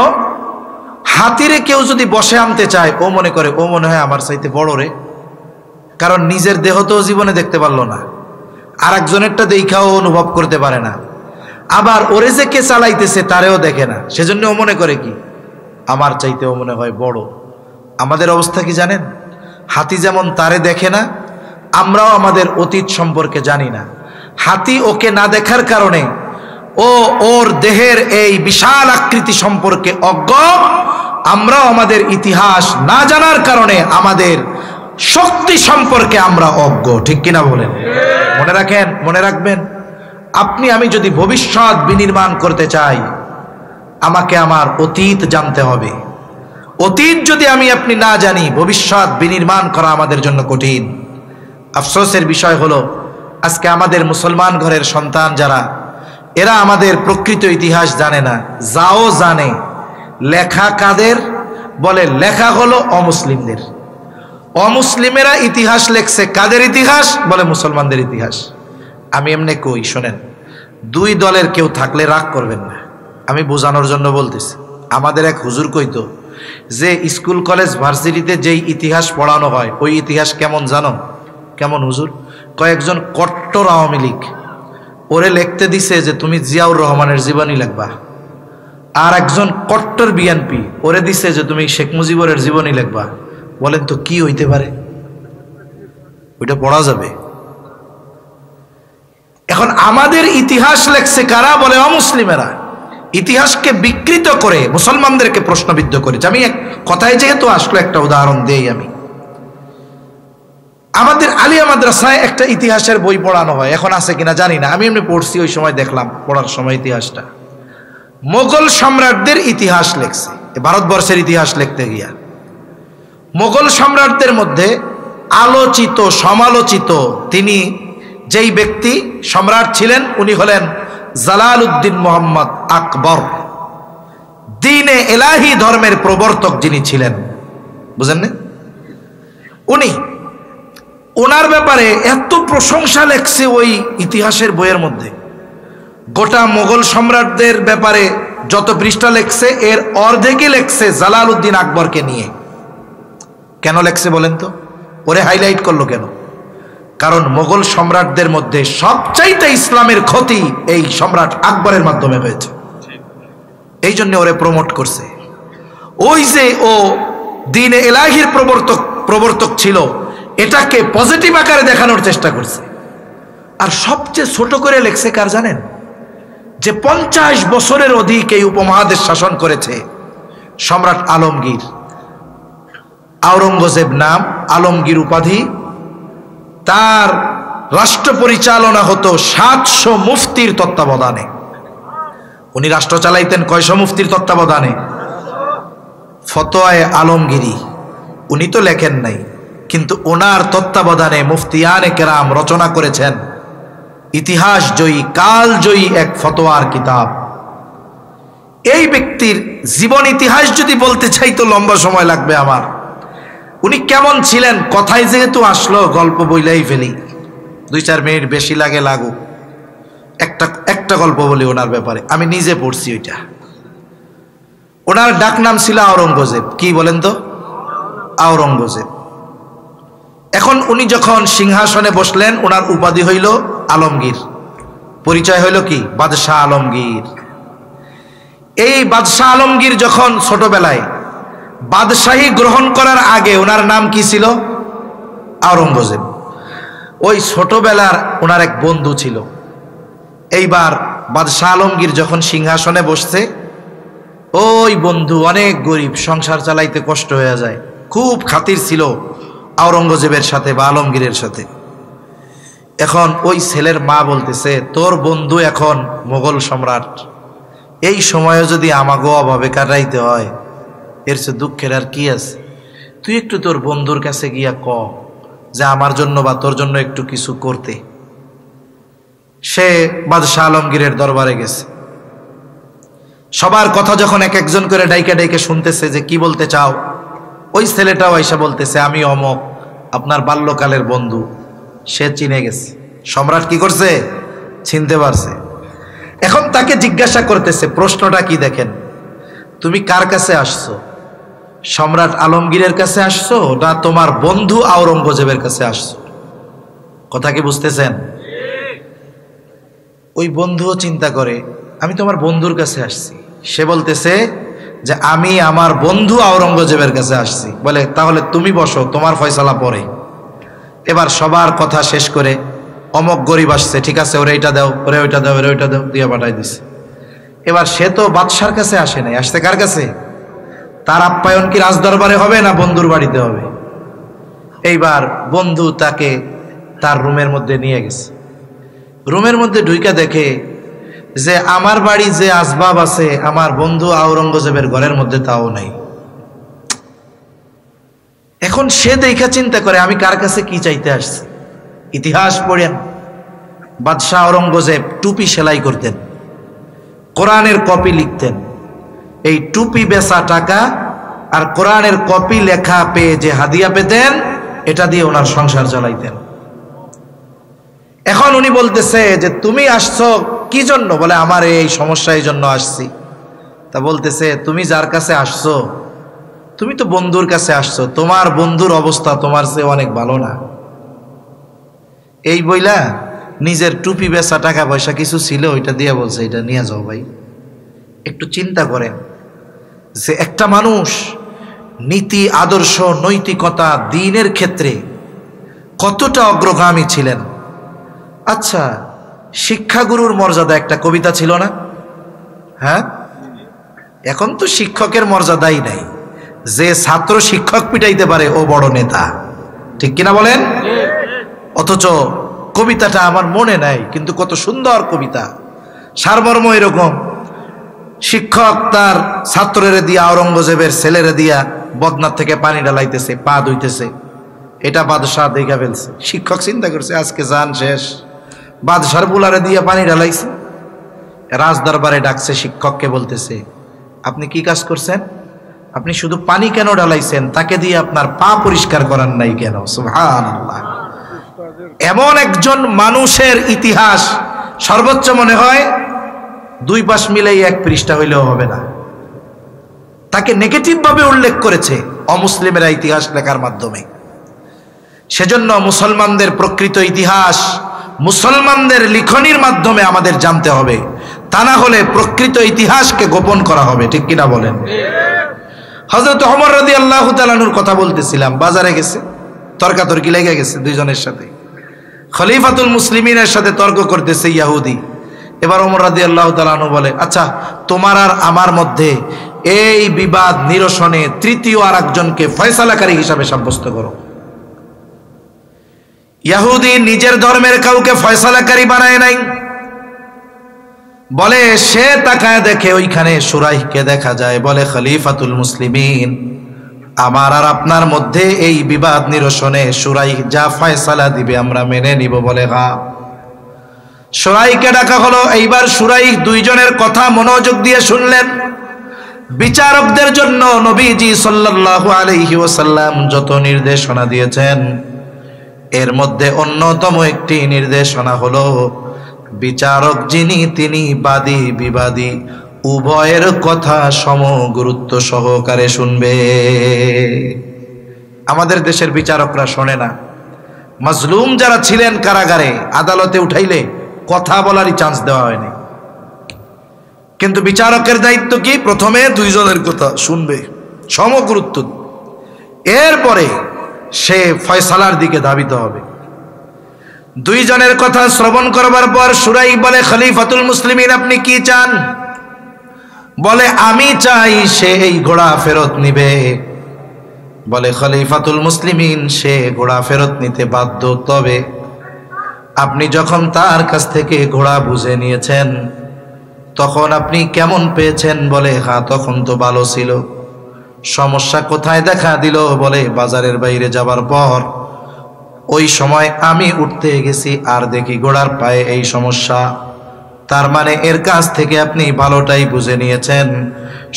হাতিরে কেউ যদি বসে আনতে চায়, ও মনে করে ও মনে হয় আমার চাইতে বড় রে, কারণ নিজের দেহ তো জীবনে দেখতে পারলো না, আর একজনেরটা দেখাও অনুভব করতে পারে না। আবার ওরে যে কে চালাইতেছে তারেও দেখে না, সেজন্য ও মনে করে কি আমার চাইতে ও মনে হয় বড়। আমাদের অবস্থা কি জানেন? হাতি যেমন তারে দেখে না, আমরাও আমাদের অতীত সম্পর্কে জানি না। হাতি ওকে না দেখার কারণে ও ওর দেহের এই বিশাল আকৃতি সম্পর্কে অজ্ঞ। আমরাও আমাদের ইতিহাস না জানার কারণে আমাদের শক্তি সম্পর্কে আমরা অজ্ঞ। ঠিক কিনা বলেন? মনে রাখেন, মনে রাখবেন, আপনি আমি যদি ভবিষ্যৎ বিনির্মাণ করতে চাই, আমাকে আমার অতীত জানতে হবে। অতীত যদি আমি আপনি না জানি, ভবিষ্যৎ বিনির্মাণ করা আমাদের জন্য কঠিন। আফসোসের বিষয় হলো আজকে আমাদের মুসলমান ঘরের সন্তান যারা, এরা আমাদের প্রকৃত ইতিহাস জানে না। যাও জানে, লেখা কাদের বলে? লেখা হলো অমুসলিমদের। অমুসলিমেরা ইতিহাস লেখছে, কাদের ইতিহাস বলে? মুসলমানদের ইতিহাস। আমি এমনি কই, শোনেন, 2 দলের কেউ থাকলে রাগ করবেন না, আমি বোঝানোর জন্য বলতেছি। আমাদের এক হুজুর কইতো যে স্কুল কলেজ ভার্সিটিতে যেই ইতিহাস পড়ানো হয় ওই ইতিহাস কেমন জানো? কেমন হুজুর? কয়েকজন কট্টর আওয়ামী লীগ ওরে লিখতে দিছে যে তুমি জিয়াউর রহমানের জীবনী লিখবা, আর একজন কট্টর বিএনপি ওরে দিছে যে তুমি শেখ মুজিবুরের জীবনী লিখবা। বলেন তো কি হইতে পারে? ওইটা পড়া যাবে? এখন আমাদের ইতিহাস লেখছে কারা? বলে অমুসলিমেরা। ইতিহাসকে বিকৃত করে মুসলমানদেরকে প্রশ্নবিদ্ধ করেছে। আমি এক কথায় যেহেতু আসলো একটা উদাহরণ দেই। আমি আমাদের আলিয়া মাদ্রাসায় একটা ইতিহাসের বই পড়ানো হয়, এখন আছে কিনা জানি না, আমি এমনি পড়ছি, ওই সময় দেখলাম পড়ার সময় ইতিহাসটা। মোগল সম্রাটদের ইতিহাস লেখছে, ভারতবর্ষের ইতিহাস লিখতে গিয়া মোগল সম্রাটদের মধ্যে আলোচিত সমালোচিত তিনি যেই ব্যক্তি সম্রাট ছিলেন উনি হলেন জালালউদ্দিন মোহাম্মদ আকবর, দ্বীনে এলাহি ধর্মের প্রবর্তক যিনি ছিলেন, বুঝেন না? ওনার ব্যাপারে এত প্রশংসা লেখছে ওই ইতিহাসের বইয়ের মধ্যে। গোটা মোগল সম্রাটদের ব্যাপারে যত পৃষ্ঠা লেখছে এর অর্ধেকই লেখছে জালালউদ্দিন আকবরকে নিয়ে। কেন লেখছে বলেন তো? ওরে হাইলাইট করলো কেন? কারণ মোগল সম্রাটদের মধ্যে সবচাইতে ইসলামের ক্ষতি এই সম্রাট আকবরের মাধ্যমে হয়েছে, এই জন্য ওরে প্রমোট করছে। ওই যে ও দ্বীনে এলাহির প্রবর্তক ছিল, এটাকে পজিটিভ আকারে দেখানোর চেষ্টা করছে। আর সবচেয়ে ছোট করে লেখছে কার জানেন? যে 50 বছরের অধিক এই উপমহাদেশ শাসন করেছে সম্রাট আলমগীর। আওরঙ্গজেব নাম, আলমগীর উপাধি। তার রাষ্ট্র পরিচালনা হতো 700 মুফতির তত্ত্বাবধানে। উনি রাষ্ট্র চালাইতেন কয়শো মুফতির তত্ত্বাবধানে? ফতোয়ায়ে আলমগীরি উনি তো লেখেন নাই, কিন্তু ওনার তত্ত্বাবধানে মুফতিয়ানে কেরাম রচনা করেছেন ইতিহাস জয়ী, কাল জয়ী এক ফতোয়ার কিতাব। এই ব্যক্তির জীবন ইতিহাস যদি বলতে চাই তো লম্বা সময় লাগবে আমার। উনি কেমন ছিলেন কথায় যেহেতু আসলো, গল্প বইলাই ফেলি, 2-4 মিনিট বেশি লাগে লাগুক। একটা গল্প বলি ওনার ব্যাপারে, আমি নিজে পড়ছি ওইটা। ওনার ডাক নাম ছিল আওরঙ্গজেব। কি বলেন তো? আওরঙ্গজেব। এখন উনি যখন সিংহাসনে বসলেন ওনার উপাধি হইল আলমগীর, পরিচয় হইল কি? বাদশাহ আলমগীর। এই বাদশাহ আলমগীর যখন ছোটবেলায় বাদশাহী গ্রহণ করার আগে ওনার নাম কি ছিল? আওরঙ্গজেব। ওই ছোটবেলার ওনার এক বন্ধু ছিল। এইবার বাদশাহ আলমগীর যখন সিংহাসনে বসছে, ওই বন্ধু অনেক গরিব, সংসার চালাইতে কষ্ট হয়ে যায়, খুব খাতির ছিল আওরঙ্গজেবের সাথে বা আলমগীরের সাথে। এখন ওই ছেলের মা বলতেছে, তোর বন্ধু এখন মোগল সম্রাট, এই সময়ে যদি আমাগো অভাবে কাটাইতে হয়, এর চেয়ে দুঃখের আর কি আছে? তুই একটু তোর বন্ধুর কাছে গিয়া ক যে আমার জন্য বা তোর জন্য একটু কিছু করতে। সে বাদশাহ আলমগীরের দরবারে গেছে। সবার কথা যখন এক একজন করে ডাইকে ডাইকে শুনতেছে যে কি বলতে চাও, ওই ছেলেটাও আইসা বলতেছে, আমি অমক, আপনার বাল্যকালের বন্ধু। সে চিনে গেছে। সম্রাট কি করছে? চিনতে পারছে। এখন তাকে জিজ্ঞাসা করতেছে, প্রশ্নটা কি দেখেন, তুমি কার কাছে আসছো? সম্রাট আলমগীরের কাছে আসছো না তোমার বন্ধু আওরঙ্গজেবের কাছে আসছো? কথা কি বুঝতেছেন? ওই বন্ধুও চিন্তা করে, আমি তোমার বন্ধুর কাছে আসছি। সে বলতেছে যে আমি আমার বন্ধু আওরঙ্গজেবের কাছে আসছি। বলে তাহলে তুমি বসো, তোমার ফয়সালা পরে। এবার সবার কথা শেষ করে অমক গরিব আসছে, ঠিক আছে ওরে এটা দাও, ওরে ওইটা দাও, ওরে ওইটা দাও, দিয়ে পাঠাই দিছে। এবার সে তো বাদশার কাছে আসে নাই, আসছে কার কাছে? তার আপ্যায়ন কি রাজদরবারে হবে না বন্ধুর বাড়িতে হবে? এইবার বন্ধু তাকে তার রুমের মধ্যে নিয়ে গেছে। রুমের মধ্যে ঢুইকা দেখে যে আমার বাড়ি যে আসবাব আছে আমার বন্ধু আওরঙ্গজেবের ঘরের মধ্যে তাও নাই। এখন সে দেখা চিন্তা করে, আমি কার কাছে কি চাইতে আসছি? ইতিহাস পড়েন, বাদশাহ আওরঙ্গজেব টুপি সেলাই করতেন, কোরআনের কপি লিখতেন। এই টুপি বেচা টাকা আর কোরআনের কপি লেখা পেয়ে যে হাদিয়া পেতেন, এটা দিয়ে ওনার সংসার চালাইতেন। এখন উনি বলতেছে যে তুমি আসছো কি জন্য? বলে আমার এই সমস্যা, এই জন্য আসছি। তা বলতেছে, তুমি যার কাছে আসছো, তুমি তো বন্ধুর কাছে আসছো, তোমার বন্ধুর অবস্থা তোমার চেয়ে অনেক ভালো না। এই বইলা নিজের টুপি বেচা টাকা পয়সা কিছু ছিল, ওইটা দিয়ে বলছে এটা নিয়ে যাও ভাই। একটু চিন্তা করেন যে একটা মানুষ নীতি আদর্শ নৈতিকতা দ্বীনের ক্ষেত্রে কতটা অগ্রগামী ছিলেন। আচ্ছা, শিক্ষাগুরুর মর্যাদা একটা কবিতা ছিল না? হ্যাঁ, এখন তো শিক্ষকের মর্যাদাই নাই, যে ছাত্র শিক্ষক পিটাইতে পারে ও বড় নেতা, ঠিক কিনা বলেন? অথচ কবিতাটা আমার মনে নাই, কিন্তু কত সুন্দর কবিতা, সারমর্ম এরকম। শিক্ষক তার ছাত্রের দিয়া, আওরঙ্গজেবের ছেলেরে দিয়া বদনার থেকে পানি ঢালাইতেছে, পা ধুইতেছে, এটা বাদশাহ দেখা ফেলছে। শিক্ষক চিন্তা করছে আজকে জান শেষ, বাদশার বুলারে দিয়া পানি ঢালাইছে। রাজদরবারে ডাকছে, শিক্ষককে বলতেছে আপনি কি কাজ করছেন? আপনি শুধু পানি কেন ঢালাইছেন, তাকে দিয়ে আপনার পা পরিষ্কার করার নাই কেন? সুবহানাল্লাহ। এমন একজন মানুষের ইতিহাস সর্বোচ্চ মনে হয় 2 পাশ মিলেই 1 পৃষ্ঠা হইলেও হবে না। তাকে নেগেটিভ ভাবে উল্লেখ করেছে অমুসলিমেরা ইতিহাস লেখার মাধ্যমে। সেজন্য মুসলমানদের প্রকৃত ইতিহাস মুসলমানদের লিখনির মাধ্যমে আমাদের জানতে হবে, তা না হলে প্রকৃত ইতিহাসকে গোপন করা হবে, ঠিক কিনা বলেন? হযরত ওমর রাদিয়াল্লাহু তাআলা আনহুর কথা বলতেছিলাম, বাজারে গেছে, তর্কাতর্কি লেগে গেছে দুইজনের সাথে, খলিফাতুল মুসলিমিনের সাথে তর্ক করতেছে ইহুদি। এবার ওমর রাদিয়াল্লাহু তাআলা আনহু বলে, আচ্ছা তোমার আর আমার মধ্যে এই বিবাদ নিরসনে তৃতীয় আর একজনকে ফয়সালাকারী হিসাবে সাব্যস্ত করো। ইহুদি নিজের ধর্মের কাউকে ফয়সালাকারী বানায় নাই, বলে সে তাকায় দেখে ওইখানে শুরাইহকে দেখা যায়, বলে খলিফাতুল মুসলিমিন, আমার আর আপনার মধ্যে এই বিবাদ নিরসনে শুরাইহ যা ফয়সালা দিবে আমরা মেনে নিব। বলে হ্যাঁ। শুরাইহকে ডাকা হলো। এইবার শুরাইহ দুইজনের কথা মনোযোগ দিয়ে শুনলেন। বিচারকদের জন্য নবীজি সাল্লাল্লাহু আলাইহি ওয়াসাল্লাম যত নির্দেশনা দিয়েছেন, এর মধ্যে অন্যতম একটি নির্দেশনা হলো বিচারক যিনি তিনি বাদী বিবাদী উভয়ের কথা সম গুরুত্ব সহকারে শুনবে। আমাদের দেশের বিচারকরা শোনে না। মাজলুম যারা ছিলেন কারাগারে, আদালতে উঠাইলে কথা বলারই চান্স দেওয়া হয়নি। কিন্তু বিচারকের দায়িত্ব কি? প্রথমে দুইজনের কথা শুনবে, সম গুরুত্ব, এরপরে সে ফয়সালার দিকে ধাবিত হবে। দুইজনের কথা শ্রবণ করবার পর শুরাইহ বলে, খলিফাতুল মুসলিমিন আপনি কি চান? বলে আমি চাই সে এই ঘোড়া ফেরত নিবে। বলে খলিফাতুল মুসলিমিন সে ঘোড়া ফেরত নিতে বাধ্য, তবে আপনি যখন তার কাছ থেকে ঘোড়া বুঝে নিয়েছেন তখন আপনি কেমন পেয়েছেন? বলে হ্যাঁ তখন তো ভালো ছিল। সমস্যা কোথায় দেখা দিল? বলে বাজারের বাইরে যাবার পর ওই সময় আমি উঠতে গেছি আর দেখি ঘোড়ার পায়ে এই সমস্যা। তার মানে এর কাছ থেকে আপনি ভালোটাই বুঝে নিয়েছেন,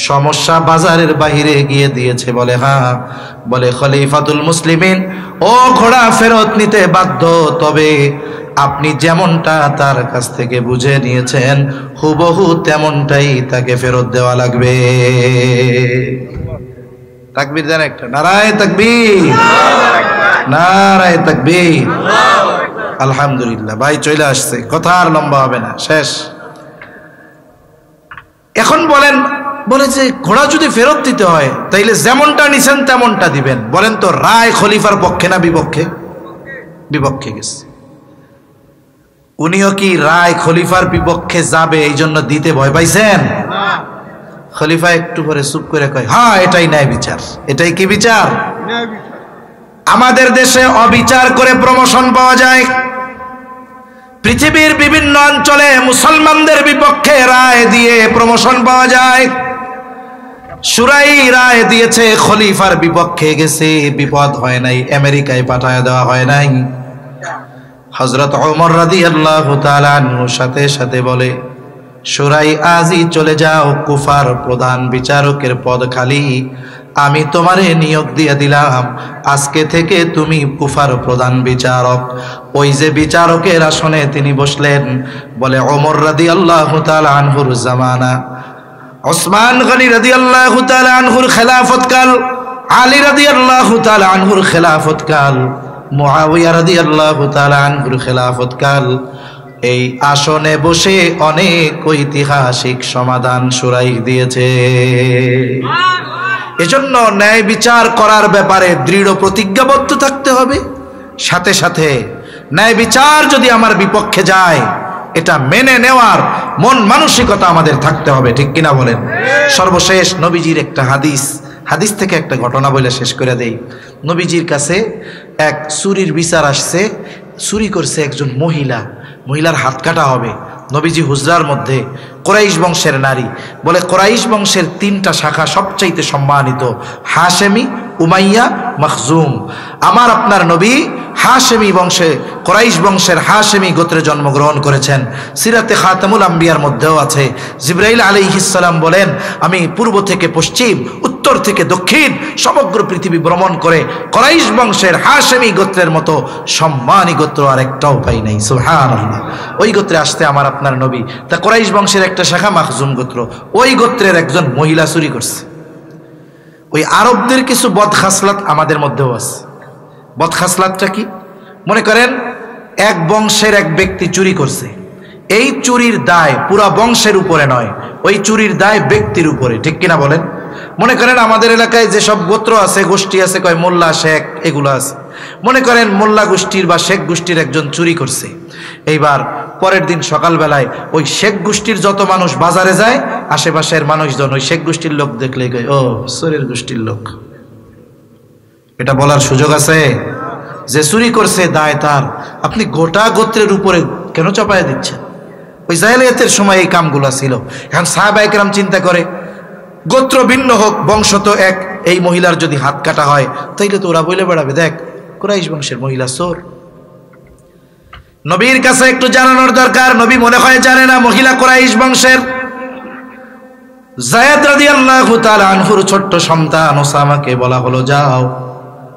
সমস্যা বাজারের বাইরে গিয়ে দিয়েছে। বলে হ্যাঁ। বলে খলিফাতুল মুসলিমিন ও ঘোড়া ফেরত নিতে বাধ্য, তবে আপনি যেমনটা তার কাছ থেকে বুঝে নিয়েছেন হুবহু তেমনটাই তাকে ফেরত দেওয়া লাগবে। তাকবীর দেন একটা, নারায়ে তাকবীর, নারায়ে তাকবীর, আলহামদুলিল্লাহ। ভাই চলে আসছে, কথা আর লম্বা হবে না, শেষ। এখন বলেন, বলে যে ঘোড়া যদি ফেরত দিতে হয় তাইলে যেমনটা নিছেন তেমনটা দিবেন। বলেন তো রায় খলিফার পক্ষে না বিপক্ষে? বিপক্ষে গেছে। উনিও কি রায় খলিফার বিপক্ষে যাবে এই জন্য দিতে ভয় পাইছেন? খলিফা একটু পরে চুপ করে কয়, হ্যাঁ এটাই ন্যায় বিচার। এটাই কি বিচার? আমাদের দেশে অবিচার করে প্রমোশন পাওয়া যায়। পৃথিবীর বিভিন্ন অঞ্চলে মুসলমানদের বিপক্ষে রায় দিয়ে প্রমোশন পাওয়া যায়। শুরাইহ রায় দিয়েছে, খলিফার বিপক্ষে গেছে, বিপদ হয় নাই, আমেরিকায় পাঠায় দেওয়া হয় নাই। হযরত ওমর রাদিয়াল্লাহু তাআলা আনহুর সাথে সাথে বলে, শুরাইহ আজই চলে যাও, কুফার প্রধান বিচারকের পদ খালি, আমি তোমারে নিয়োগ দিয়ে দিলাম, আজকে থেকে তুমি কুফার প্রধান বিচারক। ওই যে বিচারকের আসনে তিনি বসলেন, বলে ওমর রাদিয়াল্লাহু তাআলা আনহুর জামানা, ওসমান গনি রাদিয়াল্লাহু তাআলা আনহুর খেলাফতকাল, আলী রাদিয়াল্লাহু তাআলা আনহুর খেলাফতকাল, মুআবিয়া রাদিয়াল্লাহু তাআলা আনহুর খেলাফতকাল। এই আসনে বসে অনেক ঐতিহাসিক সমাধান শুরাইহ দিয়েছে। এজন্য ন্যায় বিচার করার ব্যাপারে দৃঢ় প্রতিজ্ঞাবদ্ধ থাকতে হবে। সাথে সাথে ন্যায় বিচার যদি আমার বিপক্ষে যায় এটা মেনে নেওয়ার মন মানসিকতা আমাদের থাকতে হবে, ঠিক কিনা বলেন? সর্বশেষ নবীজির একটা হাদিস থেকে একটা ঘটনা বলে শেষ করে দেই। নবীজির কাছে এক চুরির বিচার আসছে, চুরি করছে একজন মহিলার হাত কাটা হবে। নবীজি হুজরার মধ্যে, কুরাইশ বংশের নারী, বলে কুরাইশ বংশের 3টা শাখা সবচাইতে সম্মানিত, হাশেমি, উমাইয়া, মখজুম। আমার আপনার নবী হাশেমি বংশে, কুরাইশ বংশের হাশেমি গোত্রে জন্মগ্রহণ করেছেন। সিরাতে খাতামুল আম্বিয়ার মধ্যেও আছে। জিবরাইল আলাইহিস সালাম বলেন, আমি পূর্ব থেকে পশ্চিম, উত্তর থেকে দক্ষিণ সমগ্র পৃথিবী ভ্রমণ করে কুরাইশ বংশের হাশেমি গোত্রের মতো সম্মানী গোত্র আর একটাও পাই নাই। সুবহানাল্লাহ। ওই গোত্রে আসতে আমার আপনার নবী। তা কুরাইশ বংশের একটা শাখা মখজুম গোত্র, ওই গোত্রের একজন মহিলা চুরি করছে। ওই আরবদের কিছু বদখাসলাত আমাদের মধ্যেও আছে। বদখাসলাতটা কি? মনে করেন এক বংশের এক ব্যক্তি চুরি করছে, এই চুরির দায় পুরা বংশের উপরে নয়, ওই চুরির দায় ব্যক্তির উপরে, ঠিক কিনা বলেন? মনে করেন আমাদের এলাকায় যেসব গোত্র আছে, গোষ্ঠী আছে, কয় মোল্লা, শেখ, এগুলো আছে। মনে করেন মোল্লা গোষ্ঠীর বা শেখ গোষ্ঠীর একজন চুরি করছে। এইবার পরের দিন সকালবেলায় ওই শেখ গোষ্ঠীর যত মানুষ বাজারে যায়, আশেপাশের মানুষজন ওই শেখ গোষ্ঠীর লোক দেখলে কয়, ও চোরের গোষ্ঠীর লোক। এটা বলার সুযোগ আছে? যে চুরি করছে দায় তার, আপনি গোটা গোত্রের উপরে কেন চাপায় দিচ্ছেন? ওই জাহেলিয়াতের সময় এই কামগুলো ছিল। এখন সাহাবায়ে কেরাম চিন্তা করে, গোত্র ভিন্ন হোক, বংশ তো এক, এই মহিলার যদি হাত কাটা হয় তাইলে তো ওরা বলে বেড়াবে, দেখ কুরাইশ বংশের মহিলা চোর। নবীর কাছে একটু জানানোর দরকার। নবী মনে হয় জানে না মহিলা কুরাইশ বংশের। যায়েদ রাদিয়াল্লাহু তাআলা আনহুর ছোট্ট সন্তান ওসামাকে বলা হলো, যাও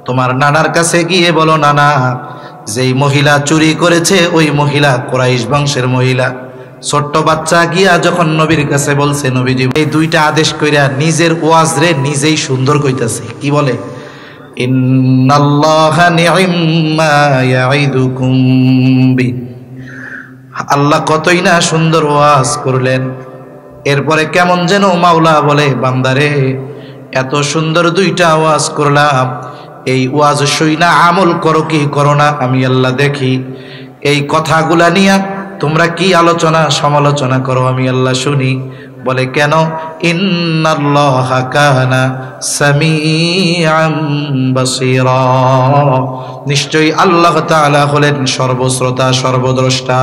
তোমার নানার কাছে গিয়ে বলো, নানা যেই মহিলা চুরি করেছে ওই মহিলা কুরাইশ বংশের মহিলা। ছোট্ট বাচ্চা গিয়া যখন নবীর কাছে বলছে, নবীজি এই 2টা আদেশ কইরা নিজের ওয়াজ রে নিজেই সুন্দর কইতাছে। কি বলে? ইন্নাল্লাহা নি'ম্মা ইয়াইদুকুম বি। আল্লাহ কতই না সুন্দর ওয়াজ করলেন। এরপরে কেমন যেন মাওলা বলে, বান্দারে এত সুন্দর 2টা ওয়াজ করলাম, এই ওয়াজ শুইনা আমল করো কি করো না আমি আল্লাহ দেখি। এই কথাগুলা নিয়া তোমরা কি আলোচনা সমালোচনা করো আমি আল্লাহ শুনি। বলে কেন? ইন্নাল্লাহা কানা সামিআম বাসীরা। নিশ্চয়ই আল্লাহ তাআলা হলেন সর্বশ্রোতা সর্বদ্রষ্টা।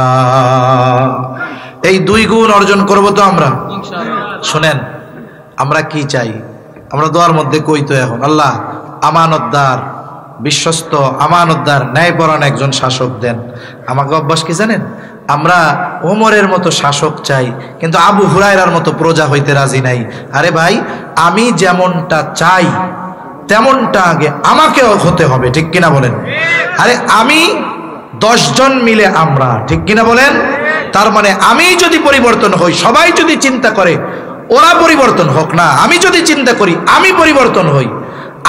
এই 2 গুণ অর্জন করব তো আমরা ইনশাআল্লাহ। শুনেন, আমরা কি চাই? আমরা দোয়ার মধ্যে কই তো এখন, আল্লাহ আমানতদার, বিশ্বস্ত, আমানতদার, ন্যায়পরায়ণ একজন শাসক দেন। আমাকে অভ্যাস কি জানেন? আমরা ওমরের মতো শাসক চাই, কিন্তু আবু হুরায়রার মতো প্রজা হইতে রাজি নাই। আরে ভাই, আমি যেমনটা চাই তেমনটা আগে আমাকেও হতে হবে, ঠিক কিনা বলেন? আরে আমি 10 জন মিলে আমরা, ঠিক কিনা বলেন? তার মানে আমি যদি পরিবর্তন হই, সবাই যদি চিন্তা করে ওরা পরিবর্তন হোক না, আমি যদি চিন্তা করি আমি পরিবর্তন হই,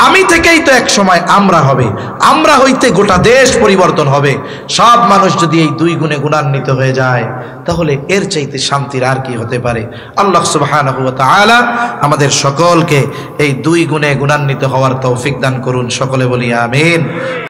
আমি থেকেই তো এক সময় আমরা হবে, আমরা হইতে গোটা দেশ পরিবর্তন হবে। সব মানুষ যদি এই 2 গুণে গুণান্বিত হয়ে যায়, তাহলে এর চাইতে শান্তির আর কি হতে পারে? আল্লাহ সুবহানাহু ওয়া তাআলা আমাদের সকলকে এই 2 গুণে গুণান্বিত হওয়ার তৌফিক দান করুন। সকলে বলি আমিন।